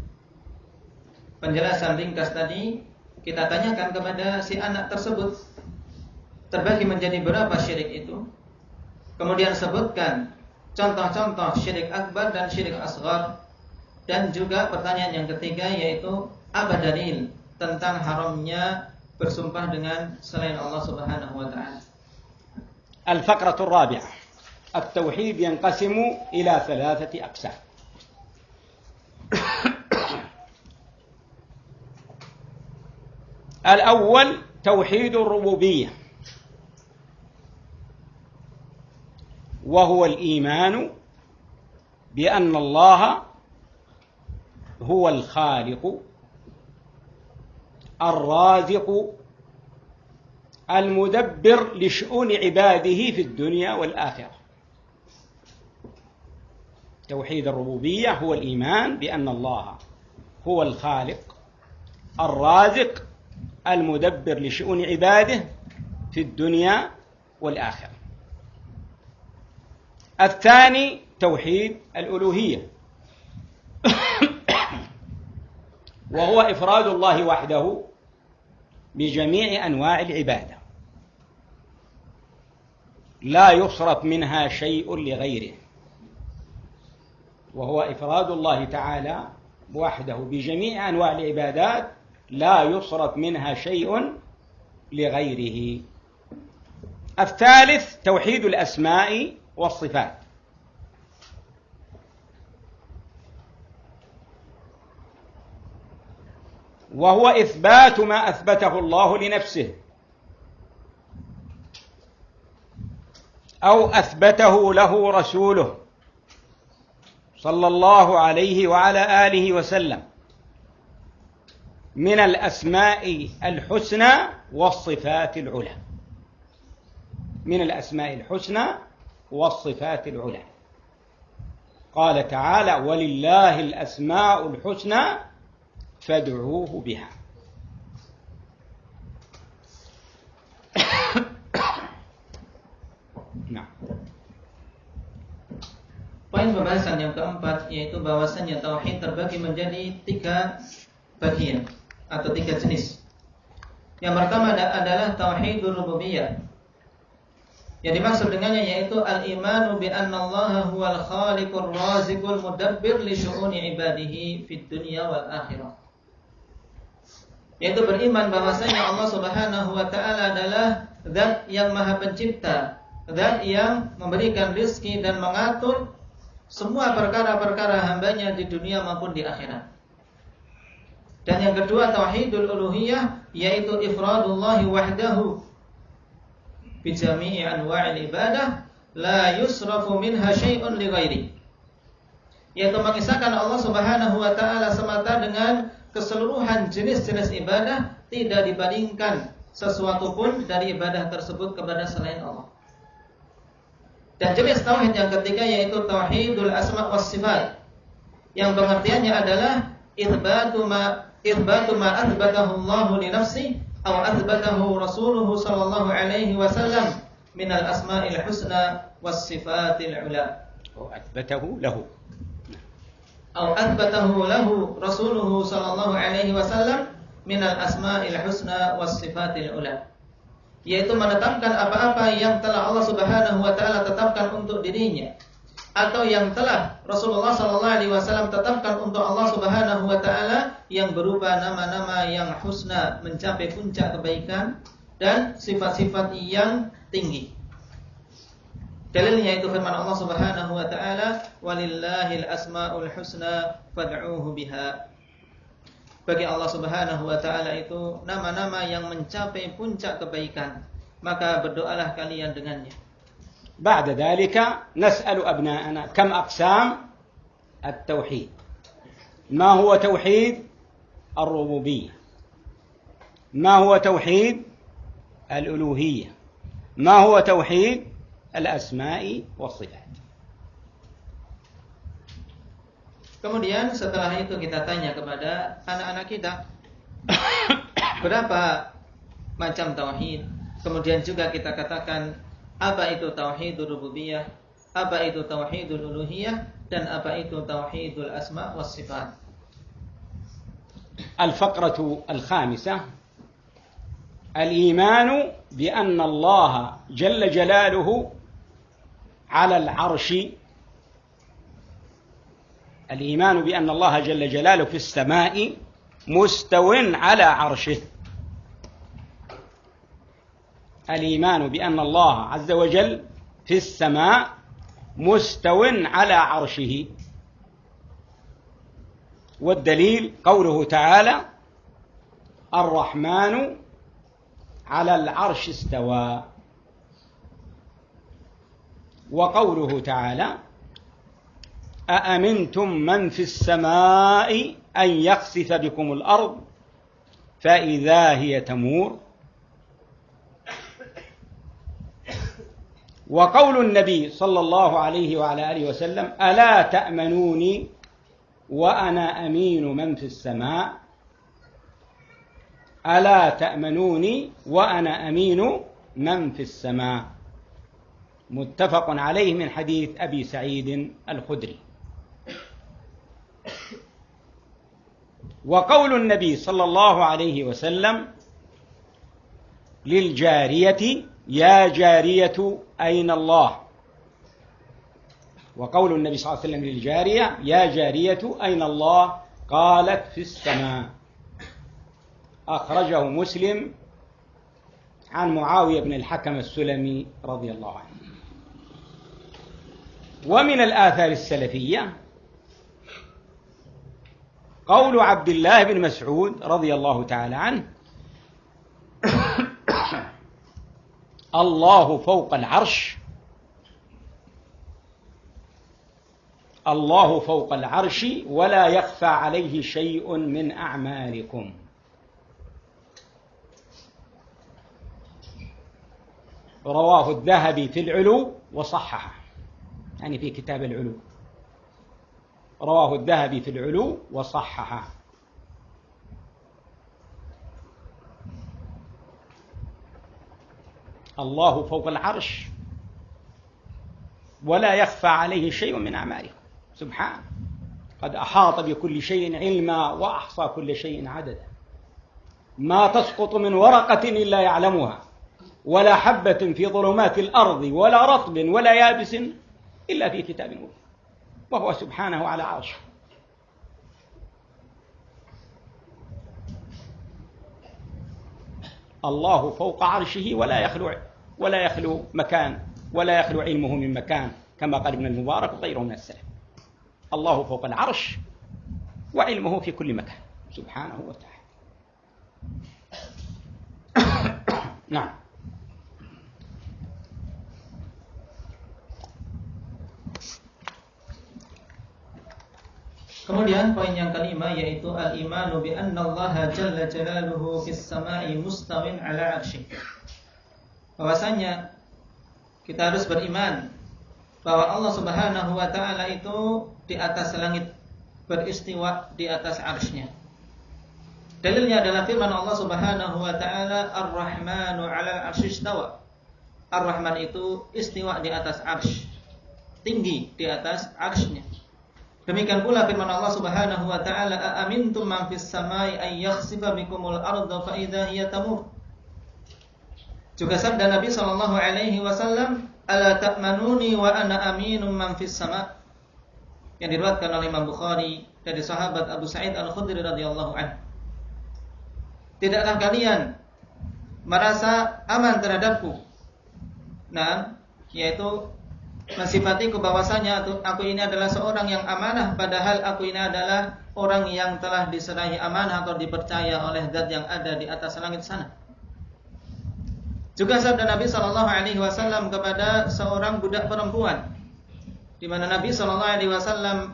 penjelasan ringkas tadi, kita tanyakan kepada si anak tersebut terbagi menjadi berapa syirik itu. Kemudian sebutkan contoh-contoh syirik akbar dan syirik asghar. Dan juga pertanyaan yang ketiga, yaitu apa dalil tentang haramnya bersumpah dengan selain Allah Subhanahu wa taala. الفقرة الرابعة التوحيد ينقسم إلى 3 أقسام. الأول توحيد الربوبية، وهو الإيمان بأن الله هو الخالق الرازق المدبر لشؤون عباده في الدنيا والآخرة. توحيد الربوبية هو الإيمان بأن الله هو الخالق الرازق المدبر لشؤون عباده في الدنيا والآخرة. الثاني توحيد الألوهية، وهو إفراد الله وحده بجميع أنواع العبادة، لا يصرف منها شيء لغيره، وهو إفراد الله تعالى وحده بجميع أنواع العبادات لا يصرف منها شيء لغيره. الثالث توحيد الأسماء والصفات، وهو إثبات ما أثبته الله لنفسه أو أثبته له رسوله صلى الله عليه وعلى آله وسلم من الأسماء الحسنى والصفات العلى، من الأسماء الحسنى والصفات العلى. قال تعالى: ولله الأسماء الحسنى فادعوه بها. Nah. Poin pembahasan yang keempat, yaitu bahwasannya tauhid terbagi menjadi 3 bagian atau 3 jenis. Yang pertama adalah tauhidur rububiyah. Yang dimaksud dengannya yaitu al-imanu bi anna Allah huwal khaliqur raziqul mudabbir li syu'uni ibadihi fid dunya wal akhirah. Yaitu beriman bahwasanya Allah Subhanahu wa taala adalah zat yang maha pencipta, zat yang memberikan rezeki dan mengatur semua perkara-perkara hambanya di dunia maupun di akhirat. Dan yang kedua tauhidul uluhiyah, yaitu ifradullah wahdahu bi jami'i anwa'il ibadah la yusrafu minha syai'un li ghairi. Yaitu mengisahkan Allah Subhanahu wa taala semata dengan keseluruhan jenis-jenis ibadah, tidak dibandingkan sesuatu pun dari ibadah tersebut kepada selain Allah. Dan jenis tauhid yang ketiga yaitu tauhidul asma was sifat, yang pengertiannya adalah itsbatu ma athbatahu Allah li nafsi atau athbatahu Rasuluhu sallallahu alaihi wasallam min al asma'il husna was sifatil ula. athbatahu lahu Rasuluhu sallallahu alaihi wasallam min al asma'il husna was sifatil ula. Yaitu menetapkan apa-apa yang telah Allah Subhanahu wa taala tetapkan untuk dirinya, atau yang telah Rasulullah sallallahu alaihi wasallam tetapkan untuk Allah Subhanahu wa taala, yang berupa nama-nama yang husna, mencapai puncak kebaikan, dan sifat-sifat yang tinggi. Dalilnya itu firman Allah Subhanahu wa taala, "Walillahil asmaul husna fad'uuhu biha." Bagi Allah Subhanahu wa taala itu nama-nama yang mencapai puncak kebaikan, maka berdoalah kalian dengannya. بعد ذلك نسأل أبناءنا كم أقسام التوحيد؟ ما هو توحيد الربوبية؟ ما هو توحيد الألوهية؟ ما هو توحيد الأسماء والصفات؟ Kemudian setelah itu kita tanya kepada anak-anak kita berapa macam tauhid. Kemudian juga kita katakan apa itu tauhidul rububiyah, apa itu tauhidul uluhiyah, dan apa itu tauhidul asma was sifat. الفقرة الخامسة الإيمان بأن الله جل جلاله على العرش. الإيمان بأن الله جل جلاله في السماء مستو على عرشه. الإيمان بأن الله عز وجل في السماء مستو على عرشه. والدليل قوله تعالى الرحمن على العرش استوى. وقوله تعالى أأمنتم من في السماء أن يخسف بكم الأرض فإذا هي تمور. وقول النبي صلى الله عليه وعلى آله وسلم ألا تأمنوني وأنا أمين من في السماء. ألا تأمنوني وأنا أمين من في السماء. متفق عليه من حديث أبي سعيد الخدري. وقول النبي صلى الله عليه وسلم للجارية يا جارية أين الله. وقول النبي صلى الله عليه وسلم للجارية يا جارية أين الله قالت في السماء. أخرجه مسلم عن معاوية بن الحكم السلمي رضي الله عنه. ومن الآثار السلفية قول عبد الله بن مسعود رضي الله تعالى عنه الله فوق العرش. الله فوق العرش ولا يخفى عليه شيء من أعمالكم. رواه الذهبي في العلو وصححه، يعني في كتاب العلو. رواه الذهبي في العلو وصححه. الله فوق العرش ولا يخفى عليه شيء من أعماله سبحانه. قد أحاط بكل شيء علما وأحصى كل شيء عددا. ما تسقط من ورقة إلا يعلمها ولا حبة في ظلمات الأرض ولا رطب ولا يابس إلا في كتاب مبين. وهو سبحانه على عرشه. الله فوق عرشه ولا يخلو مكان ولا يخلو علمه من مكان، كما قال ابن المبارك وغيره من السلف. الله فوق العرش وعلمه في كل مكان سبحانه وتعالى. نعم. Kemudian poin yang kelima yaitu al-imanu bi annallaha jalla jalaluhu fis sama'i mustawin ala 'arsy. Bahwasanya kita harus beriman bahwa Allah Subhanahu wa taala itu di atas langit, beristiwa di atas 'arsy-Nya. Dalilnya adalah firman Allah Subhanahu wa taala Ar-Rahmanu 'alal 'arsy istawa. Ar-Rahman itu istiwa di atas 'arsy, tinggi di atas 'arsy-Nya. Demikian pula firman Allah Subhanahu wa taala aamintum man fis samai ay yakhsifa bikumul arda fa idza hiya tamur. Juga sabda Nabi sallallahu alaihi wasallam ala ta'manuni wa ana aminum man fis sama, yang diriwayatkan oleh Imam Bukhari dari sahabat Abu Sa'id Al-Khudri radhiyallahu anhu. Tidakkah kalian merasa aman terhadapku? Nah, yaitu mensifatiku bahwasanya aku ini adalah seorang yang amanah, padahal aku ini adalah orang yang telah diserahi amanah atau dipercaya oleh zat yang ada di atas langit sana. Juga sabda Nabi sallallahu alaihi wasallam kepada seorang budak perempuan, di mana Nabi sallallahu alaihi wasallam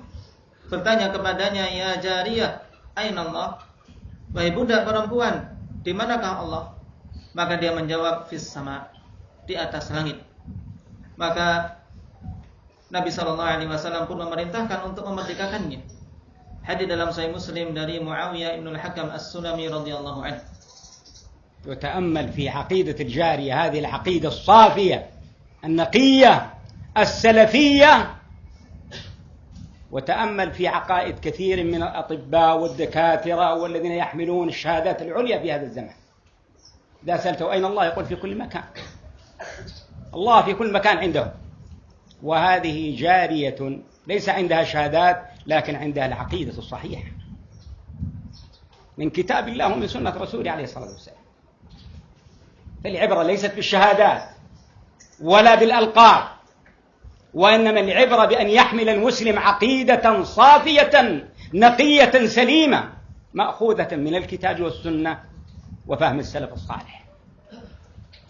bertanya kepadanya, "Ya jariyah, aina Allah?" Wahai budak perempuan, di manakah Allah? Maka dia menjawab, "Fis sama," di atas langit. Maka Nabi SAW pun memerintahkan untuk memerdekakannya. Hadis dalam Sahih Muslim dari Muawiyah ibn al-Hakam as-Sulami radhiyallahu anhu. وتأمل في عقيدة الجارية هذه العقيدة الصافية النقية السلفية، وتأمل في عقائد كثير من الأطباء والدكاترة والذين يحملون الشهادات العليا في هذا الزمان. إذا سألته أين الله يقول في كل مكان. الله في كل مكان عنده. وهذه جارية ليس عندها شهادات لكن عندها العقيدة الصحيحة من كتاب الله ومن سنة رسوله عليه الصلاة والسلام. فالعبرة ليست بالشهادات ولا بالألقاب، وإنما العبرة بأن يحمل المسلم عقيدة صافية نقية سليمة مأخوذة من الكتاب والسنة وفهم السلف الصالح.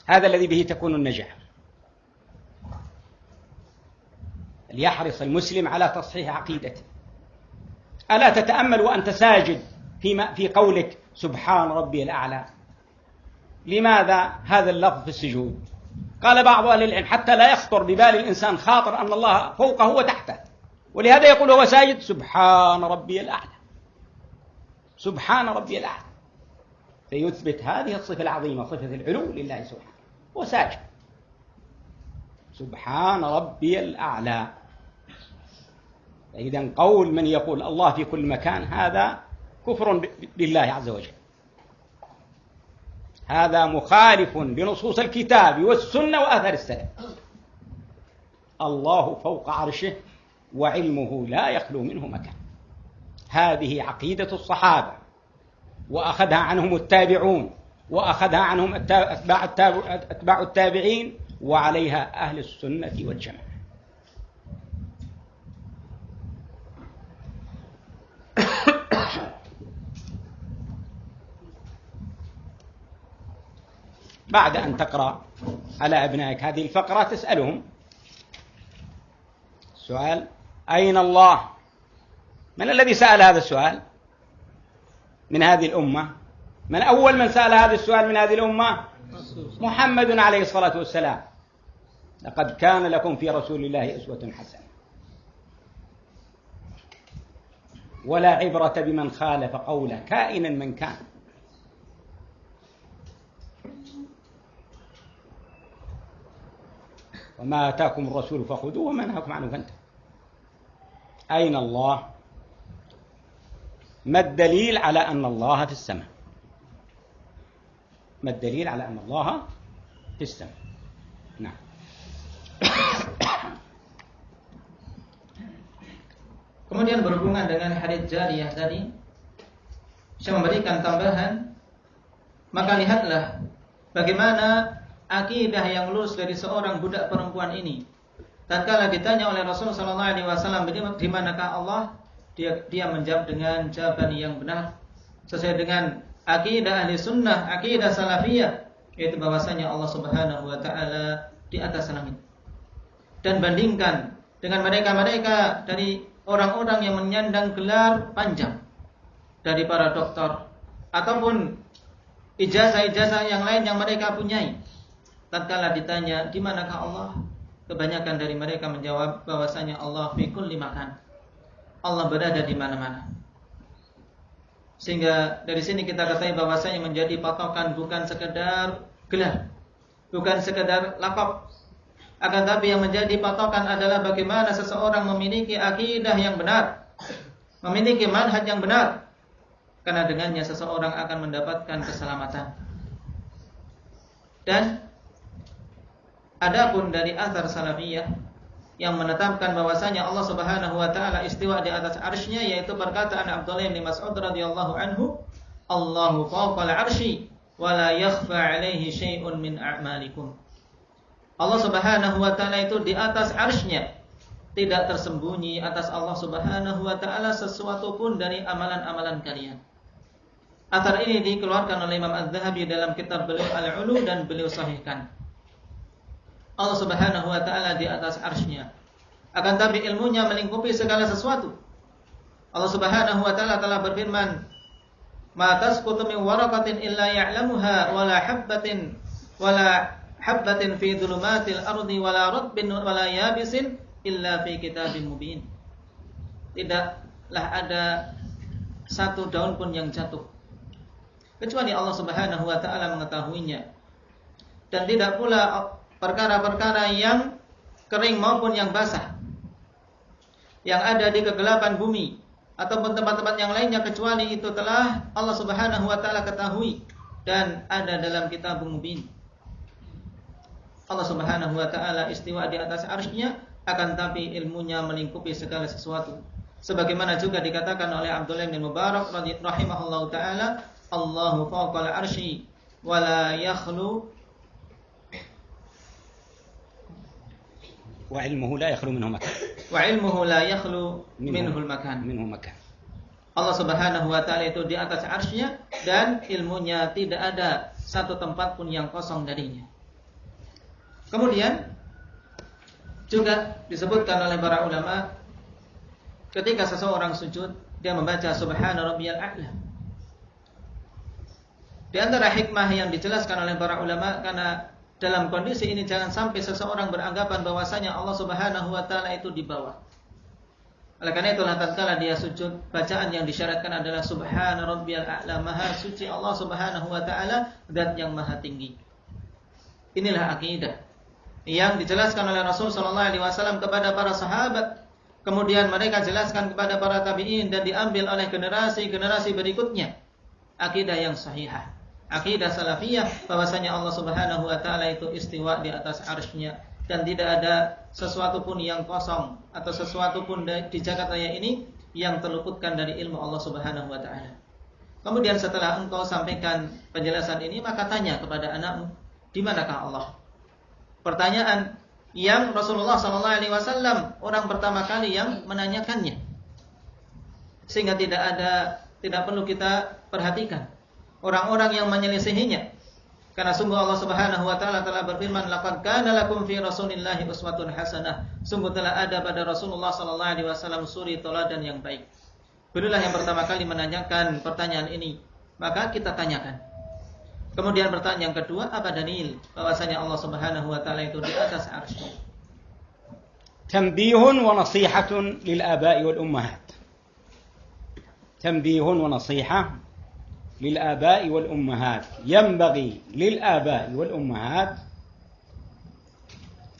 هذا الذي به تكون النجاة. ليحرص المسلم على تصحيح عقيدته. ألا تتأمل وأنت ساجد في قولك سبحان ربي الأعلى؟ لماذا هذا اللفظ في السجود؟ قال بعض أهل العلم حتى لا يخطر ببال الإنسان خاطر أن الله فوقه وتحته، ولهذا يقول هو ساجد سبحان ربي الأعلى، سبحان ربي الأعلى، فيثبت هذه الصفة العظيمة، صفة العلو لله سبحانه. هو ساجد سبحان ربي الأعلى. إذن قول من يقول الله في كل مكان هذا كفر بالله عز وجل، هذا مخالف لنصوص الكتاب والسنة وآثار السلف. الله فوق عرشه وعلمه لا يخلو منه مكان. هذه عقيدة الصحابة، وأخذها عنهم التابعون، وأخذها عنهم أتباع التابعين، وعليها أهل السنة والجماعة. بعد أن تقرأ على أبنائك هذه الفقرة تسألهم السؤال: أين الله؟ من الذي سأل هذا السؤال من هذه الأمة؟ من أول من سأل هذا السؤال من هذه الأمة؟ محمد عليه الصلاة والسلام. لقد كان لكم في رسول الله أسوة حسنة. ولا عبرة بمن خالف قوله كائنا من كان. وما آتاكم الرسول فخذوه وما نهاكم عنه فانتهوا. أين الله؟ ما الدليل على أن الله في السماء؟ ما الدليل على أن الله في السماء؟ نعم. Kemudian berhubungan dengan hadits jariyah tadi, saya memberikan tambahan, maka lihatlah bagaimana akidah yang lurus dari seorang budak perempuan ini. Tatkala ditanya oleh Rasulullah SAW, di manakah Allah? Dia menjawab dengan jawaban yang benar sesuai dengan akidah ahli sunnah, akidah salafiyah, yaitu bahwasanya Allah Subhanahu wa taala di atas langit. Dan bandingkan dengan mereka-mereka dari orang-orang yang menyandang gelar panjang dari para doktor ataupun ijazah-ijazah yang lain yang mereka punyai. Tatkala ditanya di manakah Allah, kebanyakan dari mereka menjawab bahwasanya Allah fi kulli makan. Allah berada di mana-mana. Sehingga dari sini kita ketahui bahwasanya menjadi patokan bukan sekedar gelar, bukan sekedar lakab, akan tapi yang menjadi patokan adalah bagaimana seseorang memiliki akidah yang benar, memiliki manhaj yang benar, karena dengannya seseorang akan mendapatkan keselamatan. Dan adapun dari athar salafiyah yang menetapkan bahwasanya Allah Subhanahu wa taala istiwa di atas arsy-Nya, yaitu perkataan Abdullah bin Mas'ud radhiyallahu anhu, Allahu fawqal arsy wa la yakhfa 'alaihi syai'un min a'malikum. Allah Subhanahu wa taala itu di atas arsy-Nya. Tidak tersembunyi atas Allah Subhanahu wa taala sesuatu pun dari amalan-amalan kalian. Athar ini dikeluarkan oleh Imam Az-Zahabi dalam kitab beliau Al-Ulu dan beliau sahihkan. Allah Subhanahu wa taala di atas arsy-Nya. Akan tapi ilmunya melingkupi segala sesuatu. Allah Subhanahu wa taala telah berfirman, "Ma tasqutu min waraqatin illa ya'lamuha wala habbatin fi dhulumatil ardi wala ratbin wala yabisin illa fi kitabim mubin." Tidaklah ada satu daun pun yang jatuh kecuali Allah Subhanahu wa taala mengetahuinya. Dan tidak pula perkara-perkara yang kering maupun yang basah yang ada di kegelapan bumi ataupun tempat-tempat yang lainnya, kecuali itu telah Allah Subhanahu wa taala ketahui dan ada dalam kitab mubin. Allah Subhanahu wa taala istiwa di atas arsy-Nya, akan tapi ilmunya melingkupi segala sesuatu. Sebagaimana juga dikatakan oleh Abdullah bin Mubarak rahimahullahu taala, Allahu fawqal arsy wa la yakhlu wa ilmuhu la yakhlu minhu makan. Wa ilmuhu la yakhlu minhu makan. Allah Subhanahu wa taala itu di atas arsy-Nya dan ilmunya tidak ada satu tempat pun yang kosong darinya. Kemudian juga disebutkan oleh para ulama, ketika seseorang sujud dia membaca subhana rabbiyal a'la. Di antara hikmah yang dijelaskan oleh para ulama, karena dalam kondisi ini jangan sampai seseorang beranggapan bahwasanya Allah Subhanahu wa taala itu di bawah. Oleh karena itulah tatkala dia sujud, bacaan yang disyaratkan adalah subhana rabbiyal a'la, maha suci Allah Subhanahu wa taala, zat yang maha tinggi. Inilah akidah yang dijelaskan oleh Rasul sallallahu alaihi wasallam kepada para sahabat. Kemudian mereka jelaskan kepada para tabi'in dan diambil oleh generasi-generasi berikutnya. Akidah yang sahihah, akidah salafiyah, bahwasanya Allah Subhanahu wa taala itu istiwa di atas arsy-Nya dan tidak ada sesuatu pun yang kosong atau sesuatu pun di jagat raya ini yang terluputkan dari ilmu Allah Subhanahu wa taala. Kemudian setelah engkau sampaikan penjelasan ini, maka tanya kepada anakmu, di manakah Allah? Pertanyaan yang Rasulullah sallallahu alaihi wasallam orang pertama kali yang menanyakannya. Sehingga tidak perlu kita perhatikan orang-orang yang menyelisihinya. Karena sungguh Allah Subhanahu wa taala telah berfirman, "Laqad kana lakum fi Rasulillahi uswatun hasanah." Sungguh telah ada pada Rasulullah sallallahu alaihi wasallam suri tauladan yang baik. Beliaulah yang pertama kali menanyakan pertanyaan ini, maka kita tanyakan. Kemudian pertanyaan yang kedua, apa dalil bahwasanya Allah Subhanahu wa taala itu di atas arsy? Tanbihun wa nasihatun lil aba'i wal ummahat. Tanbihun wa nasihah للآباء والأمهات. ينبغي للآباء والأمهات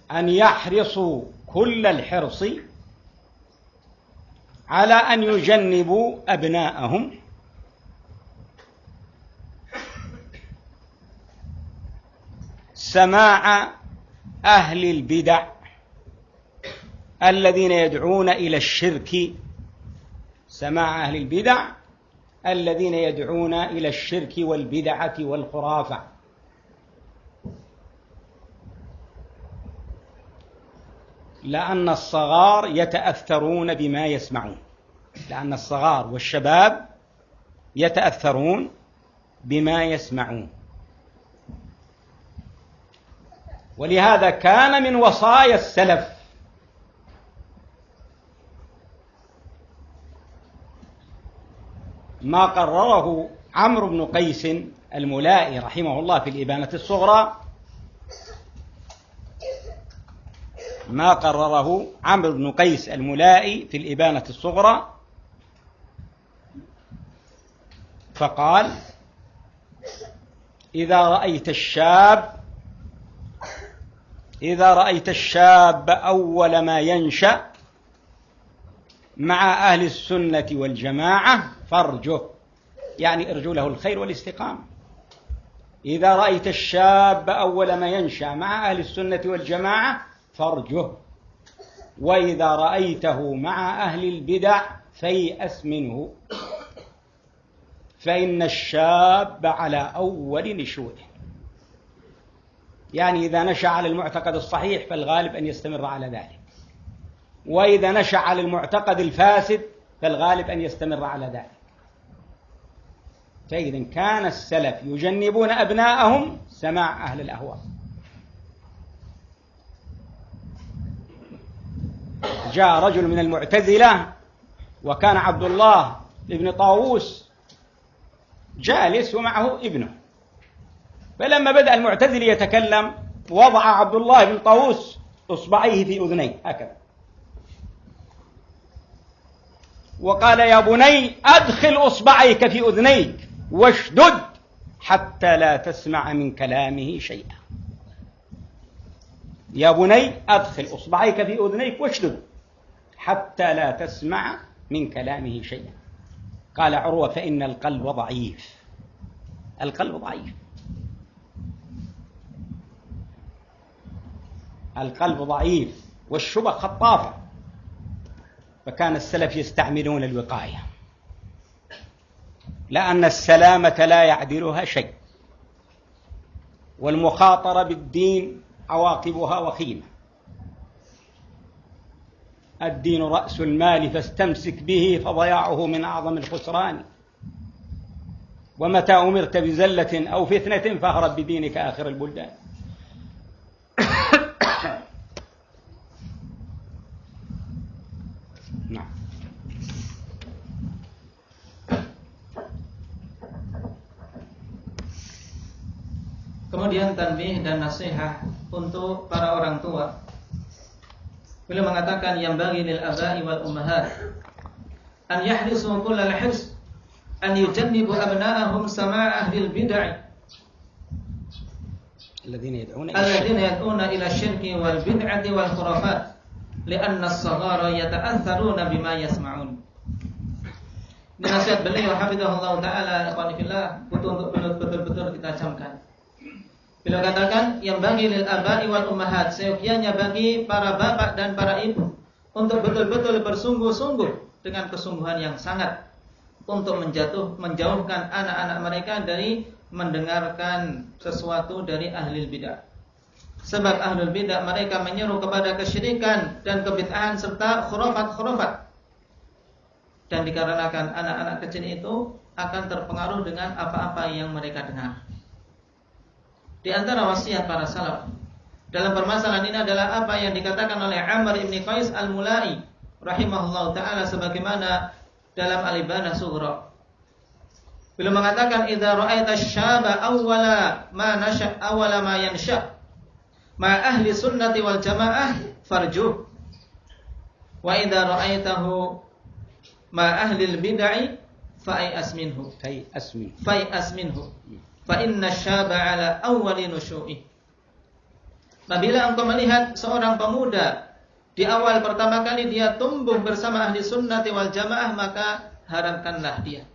أن يحرصوا كل الحرص على أن يجنبوا أبناءهم سماع أهل البدع الذين يدعون إلى الشرك، سماع أهل البدع الذين يدعون إلى الشرك والبدعة والخرافة. لأن الصغار يتأثرون بما يسمعون، لأن الصغار والشباب يتأثرون بما يسمعون. ولهذا كان من وصايا السلف ما قرره عمرو بن قيس الملائي رحمه الله في الإبانة الصغرى، ما قرره عمرو بن قيس الملائي في الإبانة الصغرى، فقال: إذا رأيت الشاب أول ما ينشأ مع أهل السنة والجماعة فارجه، يعني ارجو له الخير والاستقامة. إذا رأيت الشاب أول ما ينشأ مع أهل السنة والجماعة فارجه، وإذا رأيته مع أهل البدع فيأس منه، فإن الشاب على أول نشوئه. يعني إذا نشأ على المعتقد الصحيح فالغالب أن يستمر على ذلك، وإذا نشأ على المعتقد الفاسد فالغالب أن يستمر على ذلك. فإذا كان السلف يجنبون أبناءهم سماع أهل الأهواء. جاء رجل من المعتزلة وكان عبد الله بن طاووس جالس ومعه ابنه، فلما بدأ المعتزلي يتكلم وضع عبد الله بن طاووس إصبعيه في أذنيه هكذا، وقال: يا بني أدخل إصبعيك في أذنيك واشدد حتى لا تسمع من كلامه شيئا. يا بني أدخل إصبعيك في أذنيك واشدد حتى لا تسمع من كلامه شيئا. قال عروة: فإن القلب ضعيف. القلب ضعيف، القلب ضعيف، والشبه خطافة، فكان السلف يستعملون الوقاية، لأن السلامة لا يعدلها شيء، والمخاطرة بالدين عواقبها وخيمة. الدين رأس المال فاستمسك به فضياعه من أعظم الخسران، ومتى أمرت بزلة أو فتنة فاهرب بدينك آخر البلدان. نعم. Kemudian tanbih dan nasihat untuk para orang tua. Beliau mengatakan yang bagi lil abai wal ummahat an yahrisu kullal hirs an yujannibu abna'ahum sama' ahli al-bid'ah الذين يدعون إلى الشرك والبدعة والخرافات لأن الصغار يتأثرون بما يسمعون. Ini nasihat beliau hafizahullah taala, ikhwanillah, untuk betul-betul kita camkan. Beliau katakan yang bagi lil abai wal ummahat, seyogianya bagi para bapak dan para ibu untuk betul-betul bersungguh-sungguh dengan kesungguhan yang sangat untuk menjauhkan anak-anak mereka dari mendengarkan sesuatu dari ahli bidah. Sebab ahli bidah mereka menyeru kepada kesyirikan dan kebid'ahan serta khurafat-khurafat. Dan dikarenakan anak-anak kecil itu akan terpengaruh dengan apa-apa yang mereka dengar. Di antara wasiat para salaf dalam permasalahan ini adalah apa yang dikatakan oleh Amr ibn Qais al-Mulai rahimahullah ta'ala sebagaimana dalam Al-Ibana Sughra. Beliau mengatakan idza ra'aita syaba awwala ma yansha ma ahli sunnati wal jamaah farjuh wa idza ra'aitahu ma ahli al-bid'ah fa'as minhu fa inna syaba ala awwali nusyu'i. Apabila engkau melihat seorang pemuda di awal pertama kali dia tumbuh bersama ahli sunnati wal jamaah, maka haramkanlah dia.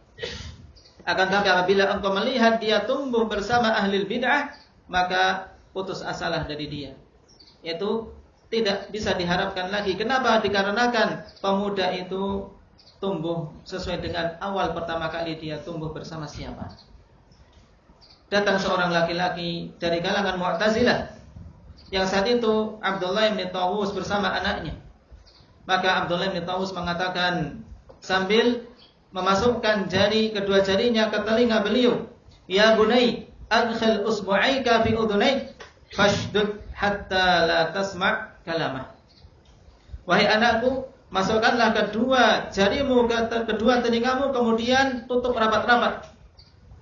Akan tetapi apabila engkau melihat dia tumbuh bersama ahli bid'ah, maka putus asalah dari dia. Yaitu tidak bisa diharapkan lagi. Kenapa? Dikarenakan pemuda itu tumbuh sesuai dengan awal pertama kali dia tumbuh bersama siapa. Datang seorang laki-laki dari kalangan Mu'tazilah yang saat itu Abdullah bin Tawus bersama anaknya. Maka Abdullah bin Tawus mengatakan sambil memasukkan kedua jarinya ke telinga beliau, "Ya bunai, adkhil usbu'aika fi udhunaik fashdud hatta la tasma' kalamah." Wahai anakku, masukkanlah kedua jarimu ke kedua telingamu, kemudian tutup rapat-rapat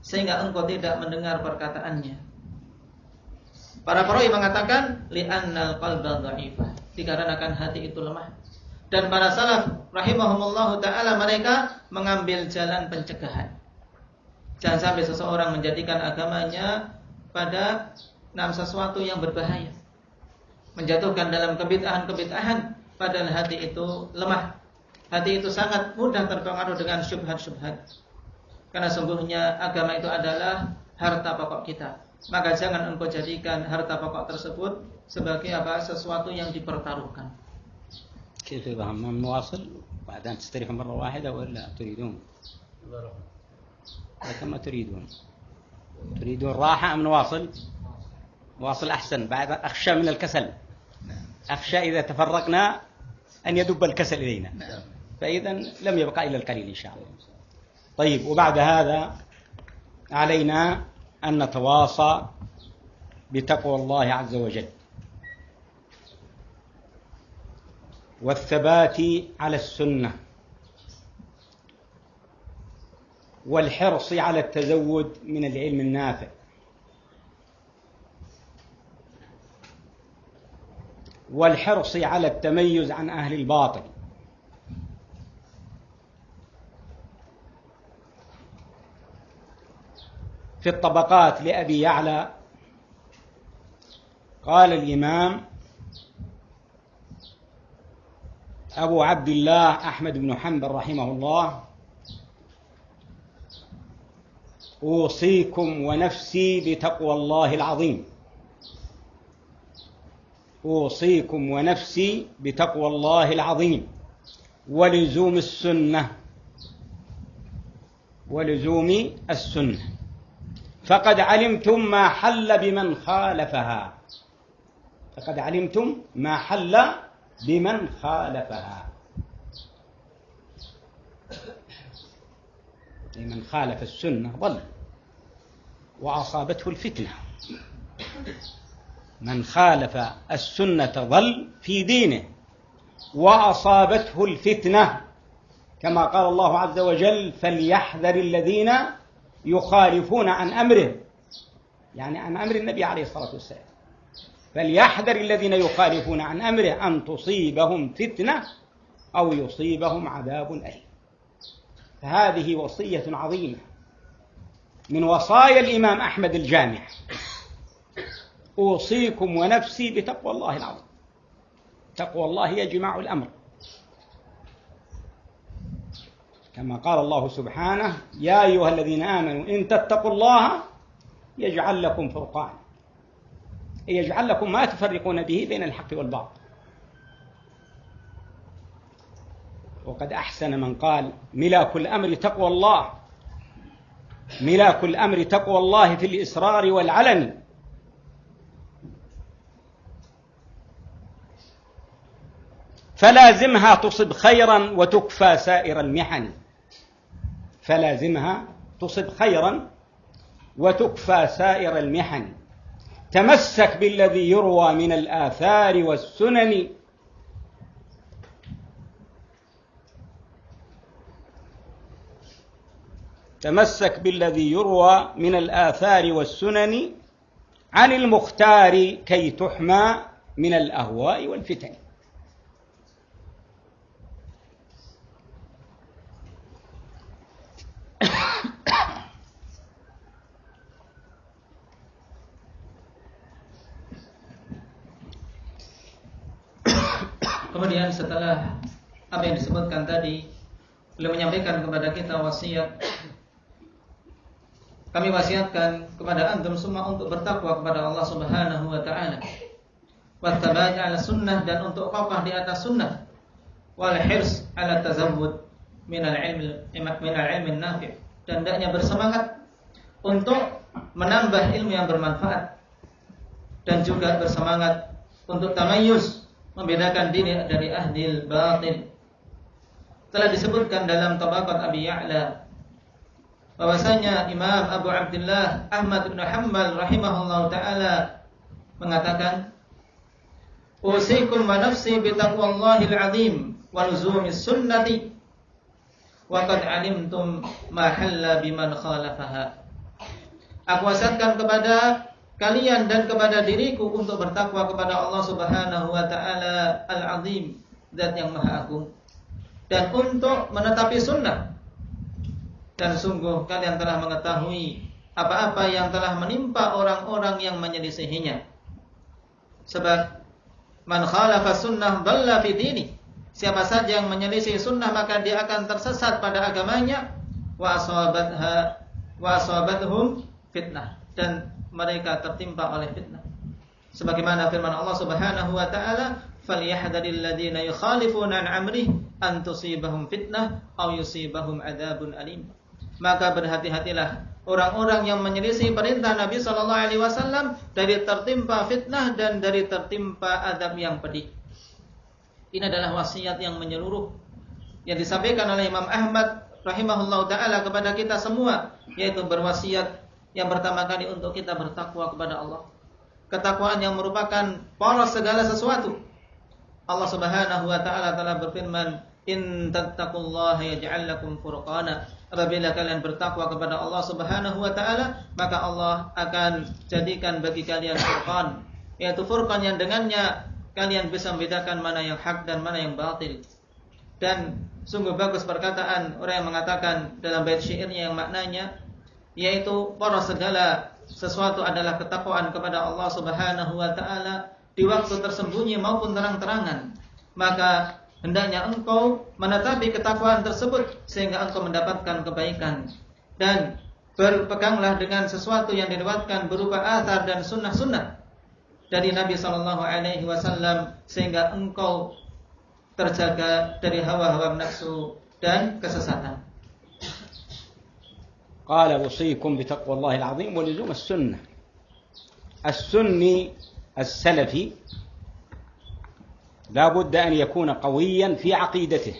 sehingga engkau tidak mendengar perkataannya. Para perawi mengatakan li'annal qalba dha'ifah, dikarenakan hati itu lemah. Dan para salaf rahimahumullah ta'ala mereka mengambil jalan pencegahan. Jangan sampai seseorang menjadikan agamanya pada sesuatu yang berbahaya, menjatuhkan dalam kebid'ahan padahal hati itu lemah. Hati itu sangat mudah terpengaruh dengan syubhat-syubhat. Karena sungguhnya agama itu adalah harta pokok kita. Maka jangan engkau jadikan harta pokok tersebut sebagai sesuatu yang dipertaruhkan. كيف إذا هم نواصل بعد أن تستريحوا مرة واحدة ولا تريدون؟ كما تريدون راحة أم نواصل؟ واصل أحسن. بعد أخشى من الكسل، أخشى إذا تفرقنا أن يدب الكسل إلينا، فإذا لم يبقى إلا القليل إن شاء الله. طيب، وبعد هذا علينا أن نتواصى بتقوى الله عز وجل والثبات على السنة والحرص على التزود من العلم النافع والحرص على التميز عن أهل الباطل في الطبقات لأبي يعلى قال الإمام أبو عبد الله أحمد بن حنبل رحمه الله: أوصيكم ونفسي بتقوى الله العظيم. أوصيكم ونفسي بتقوى الله العظيم ولزوم السنة فقد علمتم ما حل بمن خالفها. فقد علمتم ما حل بمن خالفها. من خالف السنة ضل وأصابته الفتنة. من خالف السنة ضل في دينه وأصابته الفتنة، كما قال الله عز وجل: فليحذر الذين يخالفون عن أمره، يعني عن أمر النبي عليه الصلاة والسلام. فليحذر الذين يخالفون عن أمره أن تصيبهم فتنة أو يصيبهم عذاب أليم. فهذه وصية عظيمة من وصايا الإمام أحمد الجامع: أوصيكم ونفسي بتقوى الله العظيم. تقوى الله يجمع الأمر، كما قال الله سبحانه: يا أيها الذين آمنوا إن تتقوا الله يجعل لكم فرقانا، يجعل لكم ما تفرقون به بين الحق والباطل. وقد أحسن من قال: ملاك الأمر تقوى الله، ملاك الأمر تقوى الله في الإسرار والعلن. فلازمها تصب خيرا وتكفى سائر المحن. فلازمها تصب خيرا وتكفى سائر المحن. تمسك بالذي يروى من الآثار والسنن، تمسك بالذي يروى من الآثار والسنن عن المختار كي تحمى من الأهواء والفتن. Kemudian setelah apa yang disebutkan tadi, beliau menyampaikan kepada kita wasiat. Kami wasiatkan kepada antum semua untuk bertakwa kepada Allah Subhanahu wa taala. Wattaba'na 'ala sunnah, dan untuk kokoh di atas sunnah. Wal hirs 'ala tazawwud min al-'ilmi nafi', dan hendaknya bersemangat untuk menambah ilmu yang bermanfaat, dan juga bersemangat untuk tamayyuz, membedakan diri dari ahlil batil. Telah disebutkan dalam Tabaqat Abi Ya'la bahwasanya Imam Abu Abdullah Ahmad bin Hanbal rahimahullahu taala mengatakan: "Usikum wa nafsi bi taqwallahil azim wa luzumis sunnati wa qad alimtum ma halla biman khalafaha." Aku wasiatkan kepada kalian dan kepada diriku untuk bertakwa kepada Allah Subhanahu wa taala Al-Azim, Zat yang Maha Agung, dan untuk menetapi sunnah. Dan sungguh kalian telah mengetahui apa-apa yang telah menimpa orang-orang yang menyelisihinya. Sebab man khalafa sunnah dhalla fi dini, siapa saja yang menyelisih sunnah maka dia akan tersesat pada agamanya. Wa asabathum fitnah, dan mereka tertimpa oleh fitnah. Sebagaimana firman Allah Subhanahu wa taala: "Falyahdharil ladzina yukhalifuna an amrihi an tusibahum fitnah aw yusibahum adzabun alim." Maka berhati-hatilah orang-orang yang menyelisih perintah Nabi sallallahu alaihi wasallam dari tertimpa fitnah dan dari tertimpa azab yang pedih. Ini adalah wasiat yang menyeluruh yang disampaikan oleh Imam Ahmad rahimahullahu taala kepada kita semua, yaitu berwasiat yang pertama kali untuk kita bertakwa kepada Allah. Ketakwaan yang merupakan poros segala sesuatu. Allah Subhanahu wa taala telah berfirman, "In tattaqullaha yaj'al lakum furqana." Apabila kalian bertakwa kepada Allah Subhanahu wa taala, maka Allah akan jadikan bagi kalian furqan, yaitu furqan yang dengannya kalian bisa membedakan mana yang hak dan mana yang batil. Dan sungguh bagus perkataan orang yang mengatakan dalam bait syairnya yang maknanya yaitu poros segala sesuatu adalah ketakwaan kepada Allah Subhanahu wa taala di waktu tersembunyi maupun terang-terangan. Maka hendaknya engkau menetapi ketakwaan tersebut sehingga engkau mendapatkan kebaikan, dan berpeganglah dengan sesuatu yang diriwayatkan berupa athar dan sunnah-sunnah dari Nabi sallallahu alaihi wasallam sehingga engkau terjaga dari hawa-hawa nafsu dan kesesatan. قال أوصيكم بتقوى الله العظيم ولزوم السنة. السني السلفي لا بد أن يكون قويا في عقيدته،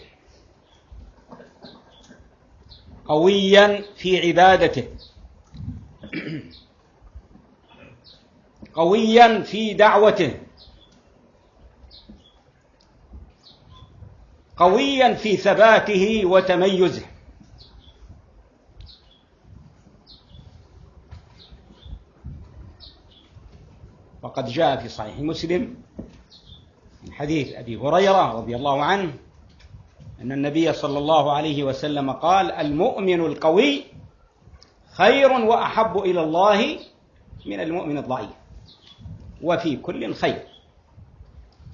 قويا في عبادته، قويا في دعوته، قويا في ثباته وتميزه. وقد جاء في صحيح مسلم من حديث أبي هريرة رضي الله عنه أن النبي صلى الله عليه وسلم قال: المؤمن القوي خير وأحب إلى الله من المؤمن الضعيف، وفي كل خير،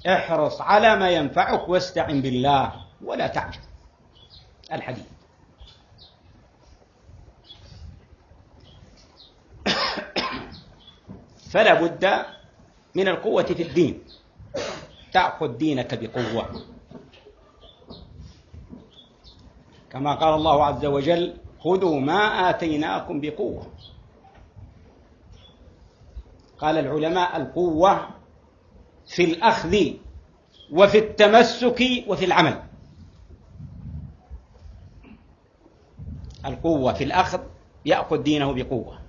احرص على ما ينفعك واستعن بالله ولا تعجز. الحديث. فلا بد من القوة في الدين، تأخذ دينك بقوة، كما قال الله عز وجل: خذوا ما آتيناكم بقوة. قال العلماء: القوة في الأخذ وفي التمسك وفي العمل. القوة في الأخذ يأخذ دينه بقوة،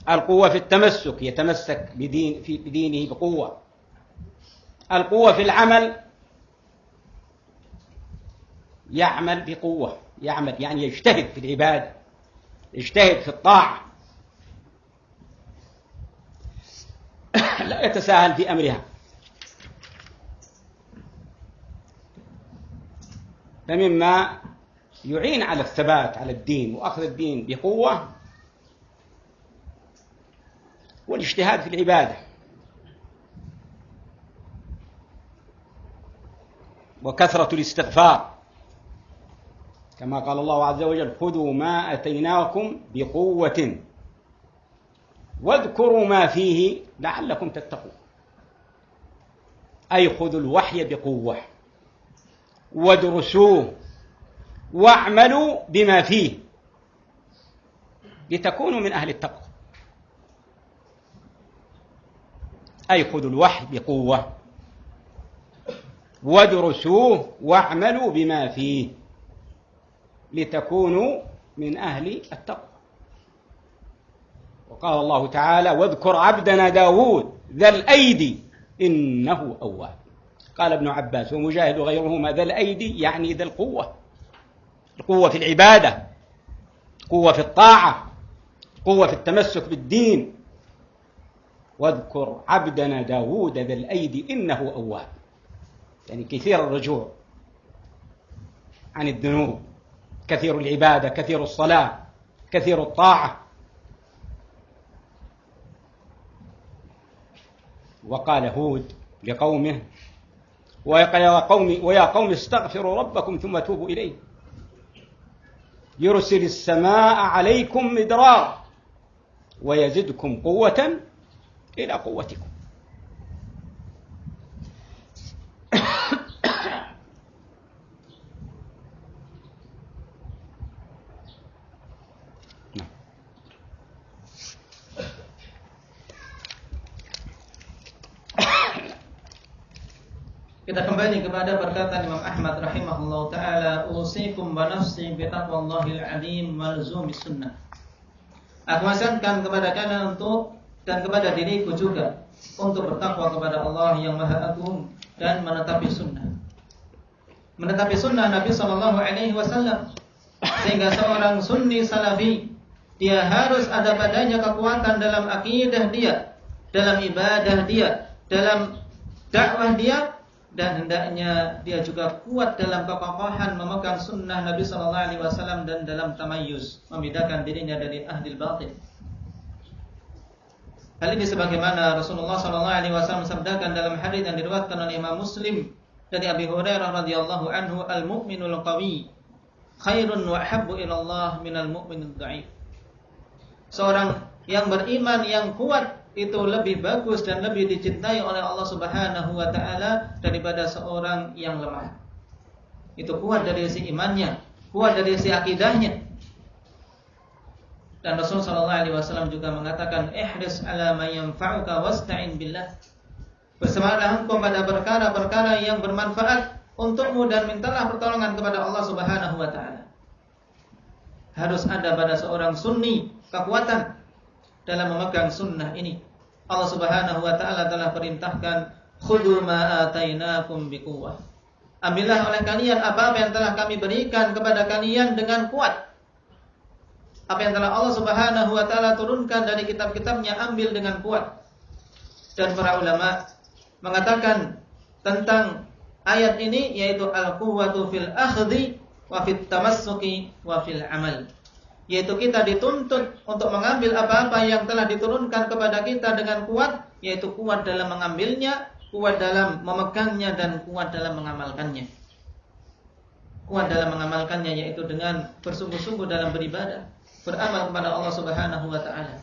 القوة في التمسك يتمسك بدينه بقوة، القوة في العمل يعمل بقوة، يعمل يعني يجتهد في العبادة، يجتهد في الطاعة، لا يتساهل في أمرها. فمما يعين على الثبات على الدين وأخذ الدين بقوة والاجتهاد في العبادة، وكثرة الاستغفار، كما قال الله عز وجل: خذوا ما أتيناكم بقوة واذكروا ما فيه لعلكم تتقون. أي خذوا الوحي بقوة وادرسوه واعملوا بما فيه لتكونوا من أهل التقوى. أي خذوا الوحي بقوة وادرسوه واعملوا بما فيه لتكونوا من أهل التقوى. وقال الله تعالى: واذكر عبدنا داود ذا الأيدي إنه أواب. قال ابن عباس ومجاهد وغيرهما: ذا الأيدي يعني ذا القوة، القوة في العبادة، قوة في الطاعة، قوة في التمسك بالدين. واذكر عبدنا داود ذا الأيدي إنه أواب، يعني كثير الرجوع عن الذنوب، كثير العبادة، كثير الصلاة، كثير الطاعة. وقال هود لقومه: ويا قوم استغفروا ربكم ثم توبوا إليه يرسل السماء عليكم مدرارا ويزدكم قوة إلى قوتكم. Kita kembali kepada perkataan Imam Ahmad rahimahullah taala, usikum wa nafsi bi taqwallahil alim wal zumis sunnah. Aku wasiatkan kepada kalian untuk dan kepada diriku juga untuk bertakwa kepada Allah yang Maha Agung dan menetapi sunnah. Menetapi sunnah Nabi sallallahu alaihi wasallam, sehingga seorang sunni salafi dia harus ada padanya kekuatan dalam akidah dia, dalam ibadah dia, dalam dakwah dia, dan hendaknya dia juga kuat dalam kekokohan memegang sunnah Nabi sallallahu alaihi wasallam dan dalam tamayyuz, membedakan dirinya dari ahli batil. Hal ini sebagaimana Rasulullah sallallahu alaihi wasallam sabdakan dalam hadis yang diriwayatkan oleh Imam Muslim dari Abi Hurairah radhiyallahu anhu, al-mu'minul qawi khairun wa habbu ila Allah minal mu'minid dha'if. Seorang yang beriman yang kuat itu lebih bagus dan lebih dicintai oleh Allah Subhanahu wa taala daripada seorang yang lemah. Itu kuat dari sisi imannya, kuat dari sisi akidahnya. Dan Rasul sallallahu alaihi wasallam juga mengatakan, ihris ala ma yanfa'uka wasta'in billah. Bersemangatlah engkau pada perkara-perkara yang bermanfaat untukmu dan mintalah pertolongan kepada Allah Subhanahu wa taala. Harus ada pada seorang sunni kekuatan dalam memegang sunnah ini. Allah Subhanahu wa taala telah perintahkan, khudhu ma atainakum biquwwah. Ambillah oleh kalian apa-apa yang telah kami berikan kepada kalian dengan kuat. Apa yang telah Allah Subhanahu wa taala turunkan dari kitab-kitabnya, ambil dengan kuat. Dan para ulama mengatakan tentang ayat ini, yaitu al-quwwatu fil akhdhi wa fit tamassuki wa fil amal. Yaitu kita dituntut untuk mengambil apa-apa yang telah diturunkan kepada kita dengan kuat, yaitu kuat dalam mengambilnya, kuat dalam memegangnya, dan kuat dalam mengamalkannya. Kuat dalam mengamalkannya yaitu dengan bersungguh-sungguh dalam beribadah, beramal kepada Allah Subhanahu wa taala.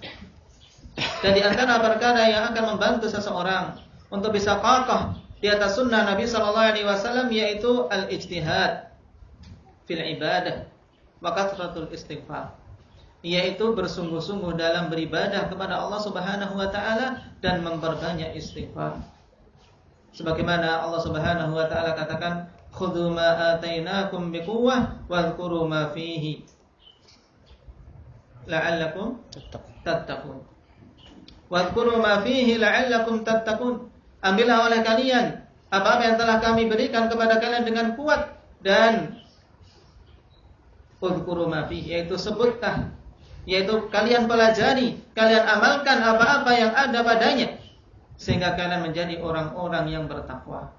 Dan di antara perkara yang akan membantu seseorang untuk bisa kokoh di atas sunnah Nabi sallallahu alaihi wasallam yaitu al-ijtihad fil ibadah wa kathratul istighfar, yaitu bersungguh-sungguh dalam beribadah kepada Allah Subhanahu wa taala dan memperbanyak istighfar. Sebagaimana Allah Subhanahu wa taala katakan, khudhu ma atainakum biquwwah wadhkuru ma fihi la'allakum tattaqun. Wadhkuru ma fihi la'allakum tattaqun. Ambillah oleh kalian apa-apa yang telah kami berikan kepada kalian dengan kuat, dan udhkuru ma fihi, yaitu sebutlah, yaitu kalian pelajari, kalian amalkan apa-apa yang ada padanya, sehingga kalian menjadi orang-orang yang bertakwa.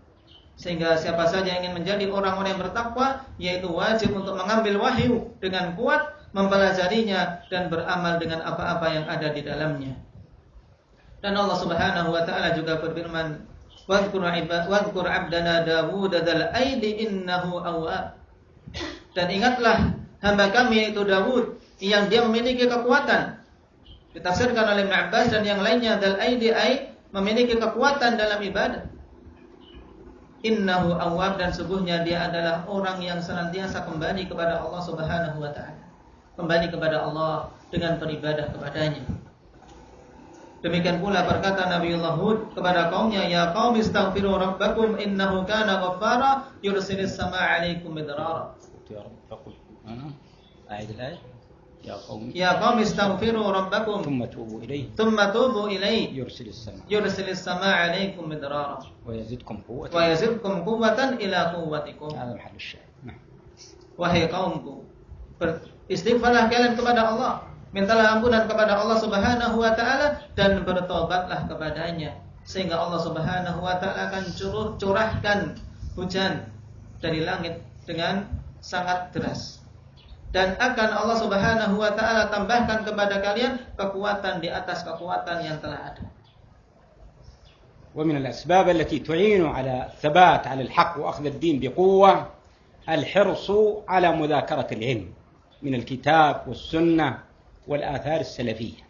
Sehingga siapa saja yang ingin menjadi orang-orang yang bertakwa, yaitu wajib untuk mengambil wahyu dengan kuat, mempelajarinya dan beramal dengan apa-apa yang ada di dalamnya. Dan Allah Subhanahu wa taala juga berfirman, wadhkur abdana Dawud dzal aidi innahu awwab. Dan ingatlah hamba kami yaitu Dawud yang dia memiliki kekuatan. Ditafsirkan oleh Ibnu Abbas dan yang lainnya, dzal aidi ay memiliki kekuatan dalam ibadah. Innahu awwab, dan sungguhnya dia adalah orang yang senantiasa kembali kepada Allah Subhanahu wa taala. Kembali kepada Allah dengan beribadah kepadanya. Demikian pula berkata Nabiullah Hud kepada kaumnya, ya qaumi astaghfiru rabbakum innahu kana ghaffara yursilis samaa 'alaikum midrara. Ya Rabb faqul ana a'id al-ayah ya qaumi astaghfiru rabbakum thumma tubu ilayhi yursilis samaa 'alaikum midrara wa yazidkum quwwatan ila quwwatikum. Hadha mahall ash-shahid. Wahai kaumku, beristighfarlah kalian kepada Allah, mintalah ampunan kepada Allah Subhanahu wa taala dan bertobatlah kepadanya, sehingga Allah Subhanahu wa taala akan curahkan hujan dari langit dengan sangat deras, dan akan Allah Subhanahu wa taala tambahkan kepada kalian kekuatan di atas kekuatan yang telah ada. ومن الأسباب التي تعين على الثبات على الحق وأخذ الدين بقوة الحرص على مذاكرة العلم من الكتاب والسنة والآثار السلفية.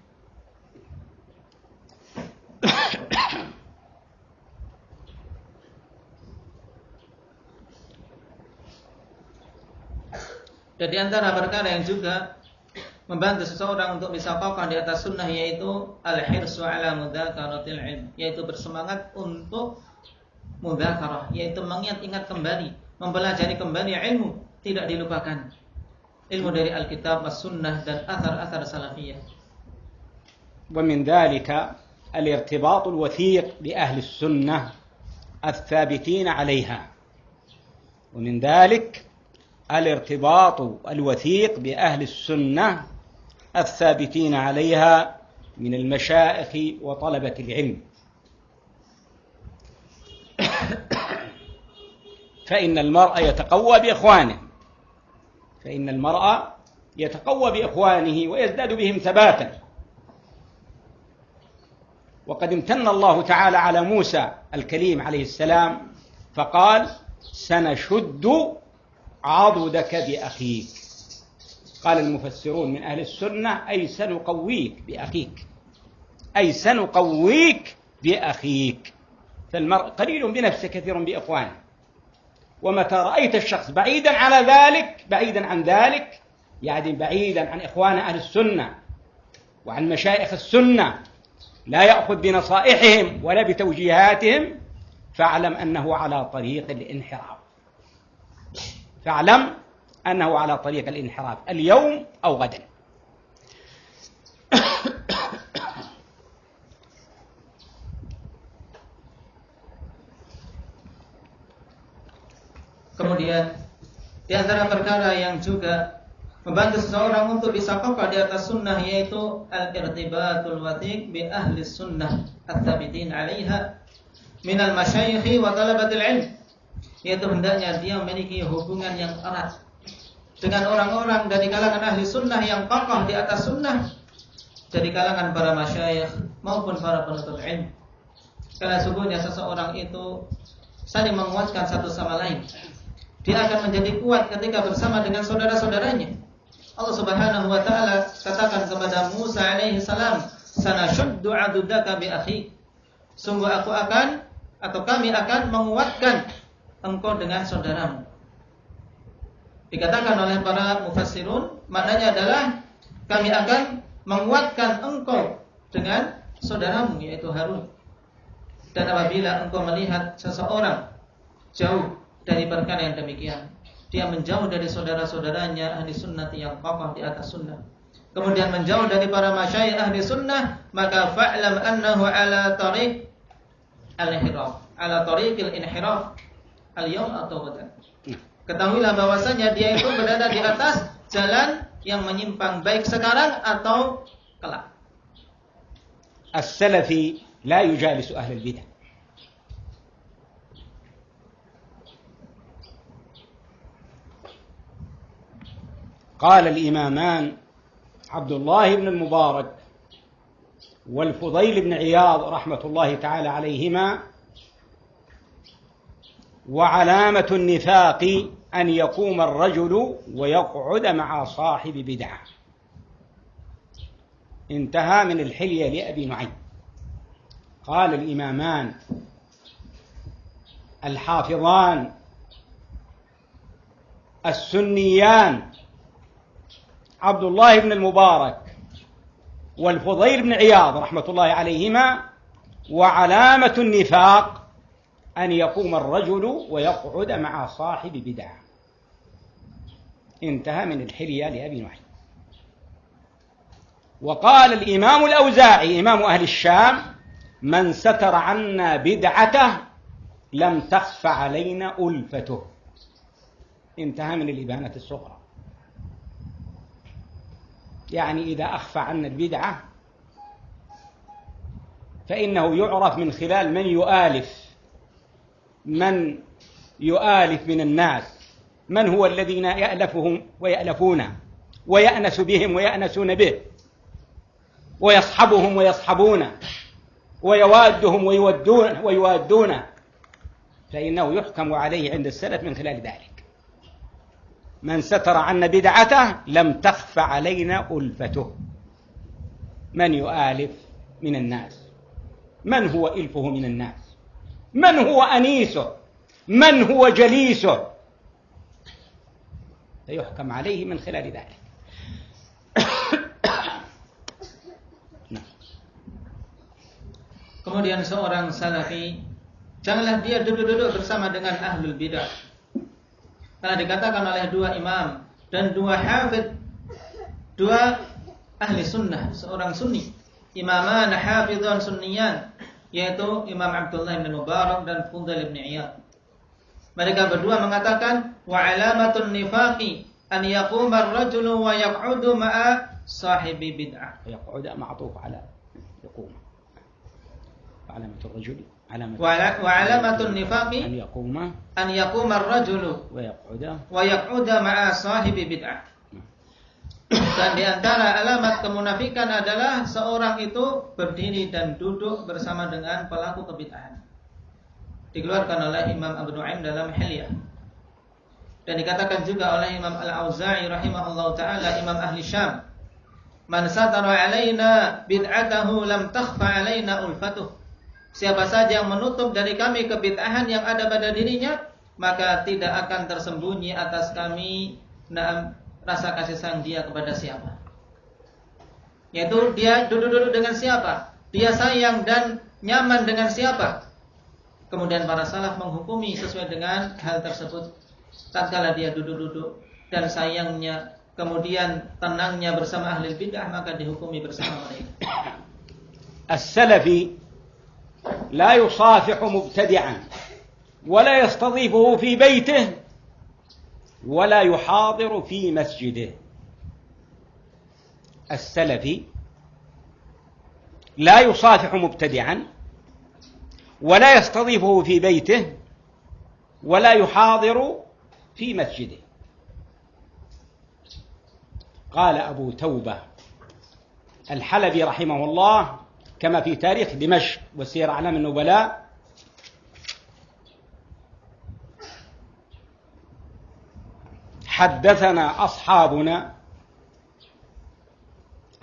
Dan di antara perkara yang juga membantu seseorang untuk bisa kokoh di atas sunnah yaitu al-hirsu ala mudzakaratil ilm, yaitu bersemangat untuk mudzakarah, yaitu mengingat-ingat kembali, mempelajari kembali ilmu, tidak dilupakan. Ilmu dari Alkitab, As-Sunnah dan athar-athar salafiyah. ومن ذلك الارتباط الوثيق بأهل السنة الثابتين عليها. ومن ذلك الارتباط الوثيق بأهل السنة الثابتين عليها من المشائخ وطلبة العلم. فإن المرء يتقوى بإخوانه ويزداد بهم ثباتا. وقد امتن الله تعالى على موسى الكليم عليه السلام فقال سنشد عضدك بأخيك. قال المفسرون من أهل السنة أي سنقويك بأخيك، أي سنقويك بأخيك. فالمرء قليل بنفسه كثير بإخوانه. ومتى رأيت الشخص بعيدا عن ذلك يعني بعيدا عن إخوان أهل السنة وعن مشايخ السنة، لا يأخذ بنصائحهم ولا بتوجيهاتهم، فاعلم أنه على طريق الانحراف اليوم أو غدا. Kemudian di antara perkara yang juga membantu seseorang untuk bisa kokoh di atas sunnah yaitu al-irtibatul wathiq bi ahli sunnah at-tabitin 'alaiha minal masyayikh wa talabatil ilm, yaitu hendaknya dia memiliki hubungan yang erat dengan orang-orang dari kalangan ahli sunnah yang kokoh di atas sunnah dari kalangan para masyayikh maupun para penuntut ilmu. Karena sungguhnya seseorang itu saling menguatkan satu sama lain. Dia akan menjadi kuat ketika bersama dengan saudara-saudaranya. Allah Subhanahu wa taala katakan kepada Musa alaihi salam, "Sanashuddu 'adudaka bi akhi." Sungguh kami akan menguatkan engkau dengan saudaramu. Dikatakan oleh para mufassirun, maknanya adalah kami akan menguatkan engkau dengan saudaramu yaitu Harun. Dan apabila engkau melihat seseorang jauh dari perkara yang demikian, dia menjauh dari saudara-saudaranya ahli sunnah yang kokoh di atas sunnah, kemudian menjauh dari para masyayikh ahli sunnah, maka fa'lam annahu ala tariq al-inhiraf, ala tariqil inhiraf al-yawm atau ghadan. Ketahuilah bahwasanya dia itu berada di atas jalan yang menyimpang, baik sekarang atau kelak. As-salafi la yujalisu ahli al-bidah. قال الإمامان عبد الله بن المبارك والفضيل بن عياض رحمة الله تعالى عليهما: وعلامة النفاق أن يقوم الرجل ويقعد مع صاحب بدعة. انتهى من الحلية لأبي نعيم. قال الإمامان الحافظان السنيان عبد الله بن المبارك والفضيل بن عياض رحمة الله عليهما: وعلامة النفاق أن يقوم الرجل ويقعد مع صاحب بدعة. انتهى من الحلية لأبي نعيم. وقال الإمام الأوزاعي إمام أهل الشام: من ستر عنا بدعته لم تخف علينا ألفته. انتهى من الإبانة الصغرى. يعني إذا أخفى عنا البدعة فإنه يعرف من خلال من يؤالف من الناس، من هو الذين يألفهم ويألفونه ويأنس بهم ويأنسون به ويصحبهم ويصحبونه ويوادهم ويوادونه، فإنه يحكم عليه عند السلف من خلال ذلك. من ستر عنا بدعته لم تخف علينا ألفته. من يؤالف من الناس، من هو إلفه من الناس، من هو أنيسه، من هو جليسه، فيحكم عليه من خلال ذلك. Kemudian seorang salafi Janganlah dia duduk-duduk bersama dengan ahlul bidah. Karena dikatakan oleh dua imam dan dua hafidh, dua ahli sunnah, seorang sunni, imaman hafidhan sunniyan, yaitu Imam Abdullah bin Mubarak dan Fudail bin Iyad. Mereka berdua mengatakan wa alamatun nifaqi an yaquma ar-rajulu wa yaq'udu ma'a sahibi bid'ah. Yaq'udu ma'tuf ala yaquma. Alamat ar-rajuli wa alamatun nifaqi an yaquma ar-rajulu wa yaq'udu ma'a sahibi bid'ah. Dan di antara alamat kemunafikan adalah seorang itu berdiri dan duduk bersama dengan pelaku kebid'ahan. Dikeluarkan oleh Imam Abu Nu'aim dalam Hilyah. Dan dikatakan juga oleh Imam Al-Auza'i rahimahullahu ta'ala, Imam Ahli Syam, man satara alaina bid'atahu lam takhfa alaina ulfatuh. Siapa saja yang menutup dari kami kebid'ahan yang ada pada dirinya, maka tidak akan tersembunyi atas kami rasa kasih sayang dia kepada siapa. Yaitu dia duduk-duduk dengan siapa, dia sayang dan nyaman dengan siapa. Kemudian para salaf menghukumi sesuai dengan hal tersebut. Tatkala dia duduk-duduk dan sayangnya, kemudian tenangnya bersama ahli bidah, maka dihukumi bersama mereka. As-salafi la yusafihu mubtadi'an wa la yastadhifuhu fi baytihi wa la yuhadiru fi masjidihi. As-salafi la yusafihu mubtadi'an ولا يستضيفه في بيته ولا يحاضر في مسجده. قال أبو توبة الحلبي رحمه الله كما في تاريخ دمشق وسير أعلام النبلاء: حدثنا أصحابنا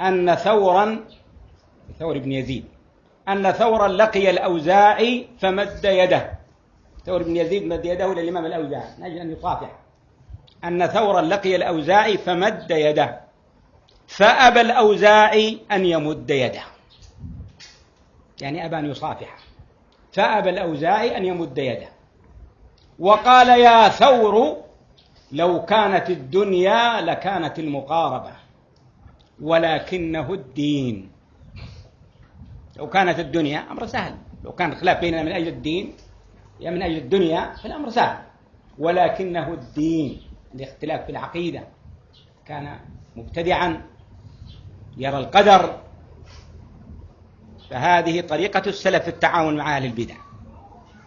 أن ثور بن يزيد أن ثورا لقي الأوزاعي فمد يده. ثور بن يزيد مد يده للإمام الأوزاعي نجد أن يصافح. أن ثورا لقي الأوزاعي فمد يده فأبى الأوزاعي أن يمد يده، يعني أبى أن يصافح، فأبى الأوزاعي أن يمد يده وقال: يا ثور لو كانت الدنيا لكانت المقاربة ولكنه الدين. لو كانت الدنيا أمر سهل، لو كان الخلاف بيننا من أجل الدين يا من أجل الدنيا فالأمر سهل، ولكنه الدين. الاختلاف في العقيدة، كان مبتدعا يرى القدر. فهذه طريقة السلف في التعاون مع أهل البدع.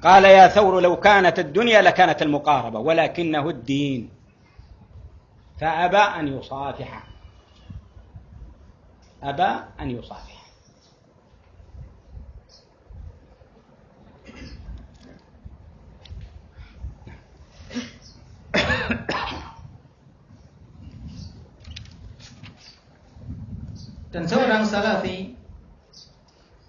قال: يا ثور لو كانت الدنيا لكانت المقاربة ولكنه الدين. فأبى أن يصافح، أبى أن يصافح. Dan seorang salafi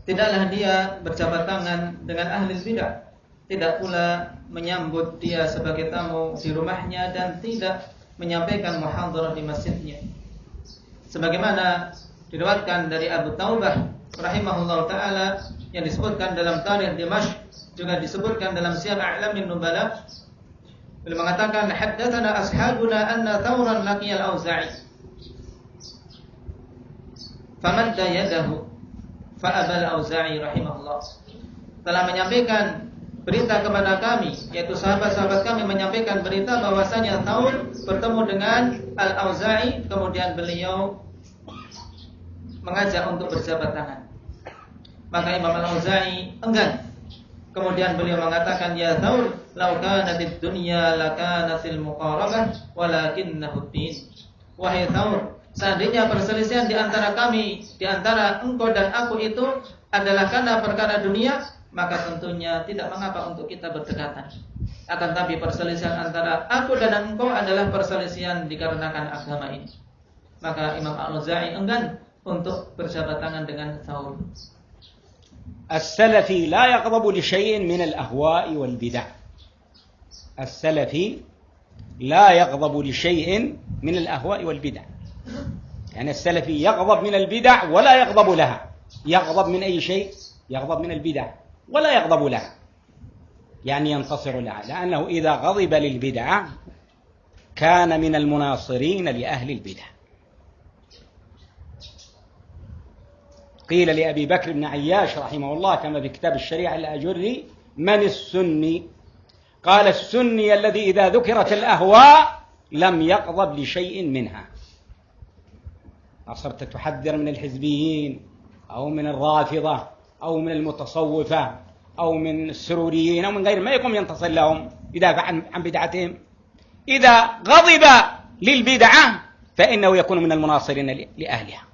tidaklah dia berjabat tangan dengan ahli bidah, tidak pula menyambut dia sebagai tamu di rumahnya, dan tidak menyampaikan muhadharah di masjidnya. Sebagaimana diriwayatkan dari Abu Taubah rahimahullahu taala yang disebutkan dalam Tarikh Dimashq, juga disebutkan dalam Siyar A'lamin Nubala. Beliau mengatakan, haddatsana ashabuna anna Thawran laqiyal Auza'i famadda yadahu fa'abal Auza'i rahimahullah. Telah menyampaikan berita kepada kami, yaitu sahabat-sahabat kami menyampaikan berita bahwasanya Thawr bertemu dengan Al-Auza'i, kemudian beliau mengajak untuk berjabat tangan. Maka Imam Al-Auza'i enggan. Kemudian beliau mengatakan, ya Thawr, law kanatid dunya lakanatil muqarabah walakinnahu din. Wahai Thawr, seandainya perselisihan di antara kami, di antara engkau dan aku itu adalah karena perkara dunia, maka tentunya tidak mengapa untuk kita berdekatan. Akan tapi perselisihan antara aku dan engkau adalah perselisihan dikarenakan agama ini. Maka Imam Al-Auza'i enggan untuk berjabat tangan dengan Thawr. السلفي لا يغضب لشيء من الأهواء والبدع. السلفي لا يغضب لشيء من الأهواء والبدع. يعني السلفي يغضب من البدع ولا يغضب لها. يغضب من أي شيء؟ يغضب من البدع ولا يغضب لها. يعني ينتصر لها، لأنه إذا غضب للبدعة كان من المناصرين لأهل البدع. قيل لأبي بكر بن عياش رحمه الله كما في كتاب الشريعة الآجري: من السني؟ قال: السني الذي إذا ذكرت الأهواء لم يغضب لشيء منها. صرت تحذر من الحزبيين أو من الرافضة أو من المتصوفة أو من السروريين أو من غير، ما يقوم ينتصر لهم يدافع عن بدعتهم. إذا غضب للبدعة فإنه يكون من المناصرين لأهلها.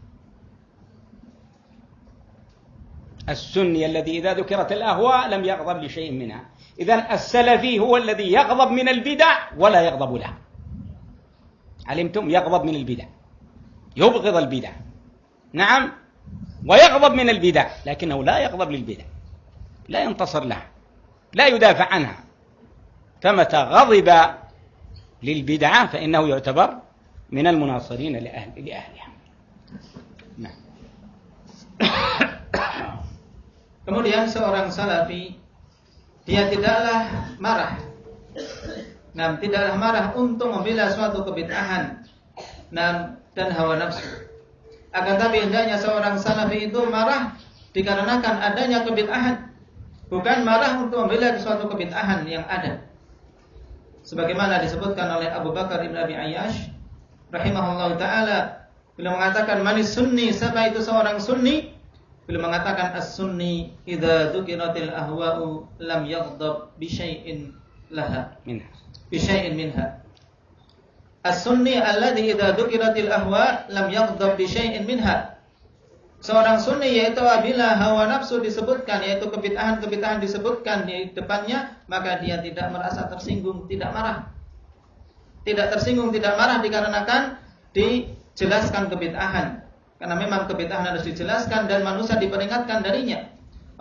السني الذي إذا ذكرت الأهواء لم يغضب لشيء منها. إذن السلفي هو الذي يغضب من البدع ولا يغضب لها. علمتم؟ يغضب من البدع، يبغض البدع، نعم، ويغضب من البدع، لكنه لا يغضب للبدع، لا ينتصر لها، لا يدافع عنها. فمتى غضب للبدعة فإنه يعتبر من المناصرين لأهلها. نعم. Kemudian seorang salafi, dia tidaklah marah. Nah, tidaklah marah untuk membela suatu kebid'ahan dan hawa nafsu. Akan tapi hendaknya seorang salafi itu marah dikarenakan adanya kebid'ahan, bukan marah untuk membela suatu kebid'ahan yang ada. Sebagaimana disebutkan oleh Abu Bakar ibn Abi Ayyash rahimahullah ta'ala, beliau mengatakan manis sunni, siapa itu seorang sunni? Beliau mengatakan as-sunni idza dzukiratil ahwa'u lam yaghdab bi syai'in laha bi syai'in minha. As-sunni alladzi idza dzukiratil ahwa' lam yaghdab bi syai'in minha. Seorang sunni yaitu apabila hawa nafsu disebutkan, yaitu kebid'ahan disebutkan di depannya, maka dia tidak merasa tersinggung, tidak marah. Tidak tersinggung, tidak marah dikarenakan dijelaskan kebid'ahan. Karena memang kebid'ahan harus dijelaskan dan manusia diperingatkan darinya.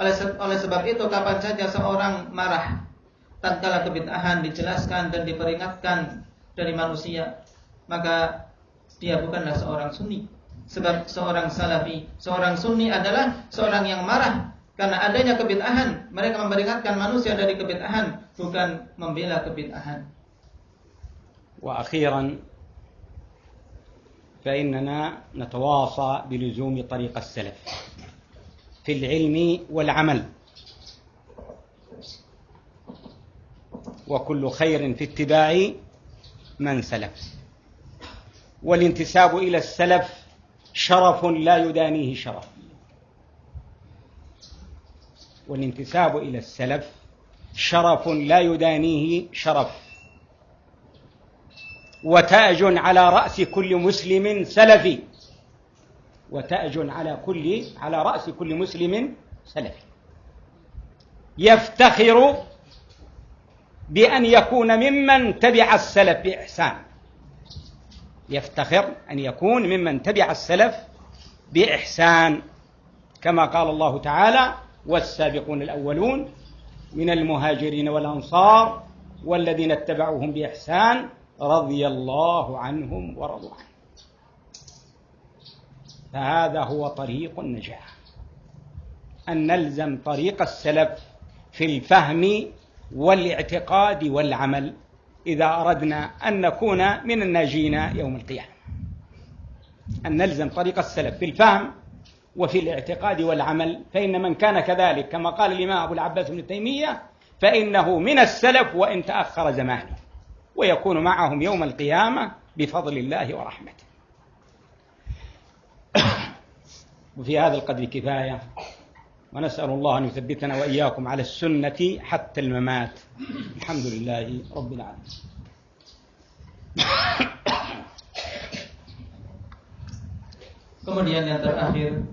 Oleh sebab itu, kapan saja seorang marah tatkala kebid'ahan dijelaskan dan diperingatkan dari manusia, maka dia bukanlah seorang sunni. Sebab seorang salafi, seorang sunni adalah seorang yang marah karena adanya kebid'ahan. Mereka memperingatkan manusia dari kebid'ahan, bukan membela kebid'ahan. Wa akhiran, فإننا نتواصى بلزوم طريق السلف في العلم والعمل، وكل خير في اتباع من سلف. والانتساب إلى السلف شرف لا يدانيه شرف، والانتساب إلى السلف شرف لا يدانيه شرف، وتاج على رأس كل مسلم سلفي، وتاج على رأس كل مسلم سلفي، يفتخر بأن يكون ممن تبع السلف بإحسان، يفتخر أن يكون ممن تبع السلف بإحسان، كما قال الله تعالى: والسابقون الأولون من المهاجرين والأنصار والذين اتبعوهم بإحسان رضي الله عنهم ورضوا عنه. فهذا هو طريق النجاح، أن نلزم طريق السلف في الفهم والاعتقاد والعمل إذا أردنا أن نكون من الناجين يوم القيامة. أن نلزم طريق السلف في الفهم وفي الاعتقاد والعمل، فإن من كان كذلك كما قال الإمام أبو العباس بن تيمية فإنه من السلف وإن تأخر زمانه، ويكون معهم يوم القيامة بفضل الله ورحمته. وفي هذا القدر كفاية، ونسأل الله أن يثبتنا وإياكم على السنة حتى الممات. الحمد لله رب العالمين. Kemudian yang terakhir,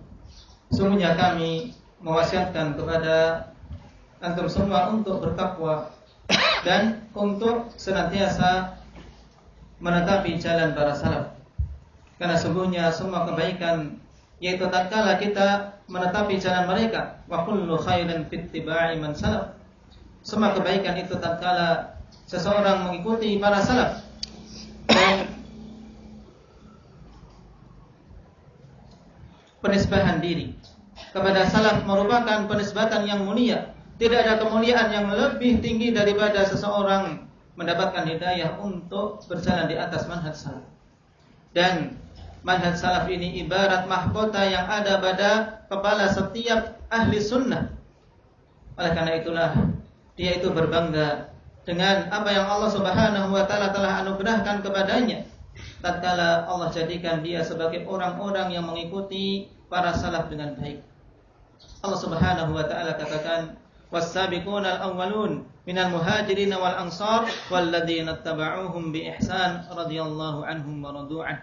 sungguhnya kami mewasiatkan kepada antum semua untuk bertakwa dan untuk senantiasa menetapi jalan para salaf. Karena sungguhnya semua kebaikan yaitu tatkala kita menetapi jalan mereka. Wa kullu khairin fi ittiba'i man salaf. Semua kebaikan itu tatkala seseorang mengikuti para salaf. Dan penisbahan diri kepada salaf merupakan penisbatan yang mulia, Tidak ada kemuliaan yang lebih tinggi daripada seseorang mendapatkan hidayah untuk berjalan di atas manhaj salaf. Dan manhaj salaf ini ibarat mahkota yang ada pada kepala setiap ahli sunnah. Oleh karena itulah dia itu berbangga dengan apa yang Allah Subhanahu wa taala telah anugerahkan kepadanya. Tatkala Allah jadikan dia sebagai orang-orang yang mengikuti para salaf dengan baik. Allah Subhanahu wa taala katakan, "Was-sabiqunal awwalun minal muhajirin wal ansar walladzina tabauhum bi ihsan radhiyallahu anhum wa radu'an."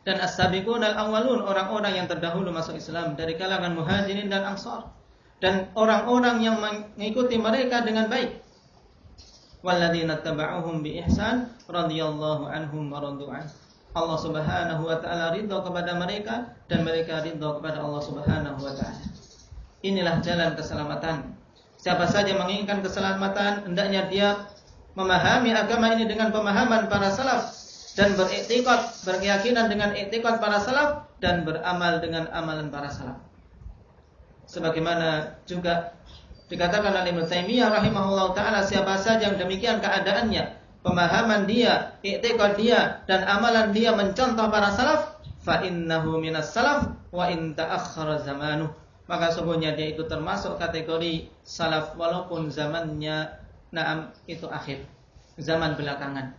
Dan as-sabiqunal awwalun, orang-orang yang terdahulu masuk Islam dari kalangan muhajirin dan ansar, dan orang-orang yang mengikuti mereka dengan baik. Walladzina tabauhum bi ihsan radhiyallahu anhum wa radu'an. Allah Subhanahu wa taala ridha kepada mereka dan mereka ridha kepada Allah Subhanahu wa taala. Inilah jalan keselamatan. Siapa saja menginginkan keselamatan, hendaknya dia memahami agama ini dengan pemahaman para salaf dan beriktikad, berkeyakinan dengan iktikad para salaf dan beramal dengan amalan para salaf. Sebagaimana juga dikatakan oleh Ibnu Taimiyah rahimahullah taala, siapa saja yang demikian keadaannya, pemahaman dia, iktikad dia dan amalan dia mencontoh para salaf, fa innahu minas salaf wa in ta'akhkhara zamanuh, maka sungguhnya dia itu termasuk kategori salaf walaupun zamannya itu akhir, zaman belakangan.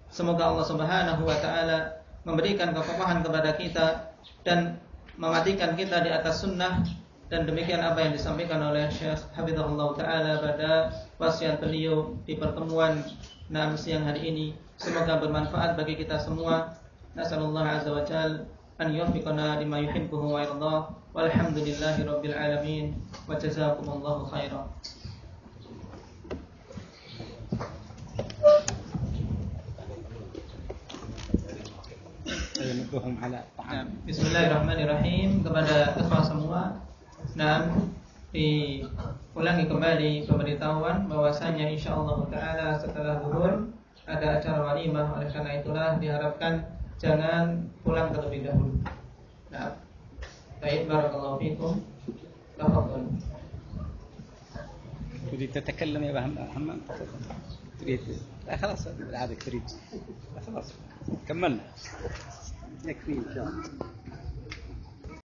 Semoga Allah Subhanahu wa taala memberikan kekokohan kepada kita dan mematikan kita di atas sunnah. Dan demikian apa yang disampaikan oleh Syekh Hafizahullah taala pada wasiat beliau di pertemuan siang hari ini. Semoga bermanfaat bagi kita semua. Nasallallahu azza wa jalla an yuwaffiqana lima yuhibbuhu wa yardah. Walhamdulillahirabbil alamin wa jazakumullahu khairan. Bismillahirrahmanirrahim. Kepada ikhwah semua, diulangi kembali pemberitahuan bahwasanya insyaallah taala setelah zuhur ada acara walimah. Oleh karena itulah diharapkan jangan pulang terlebih dahulu. Baik, barakallahu fikum. Tafadhal. تريد تتكلم يا محمد؟ تريد؟ لا خلاص عادك تريد. خلاص كملنا يكفي إن شاء الله.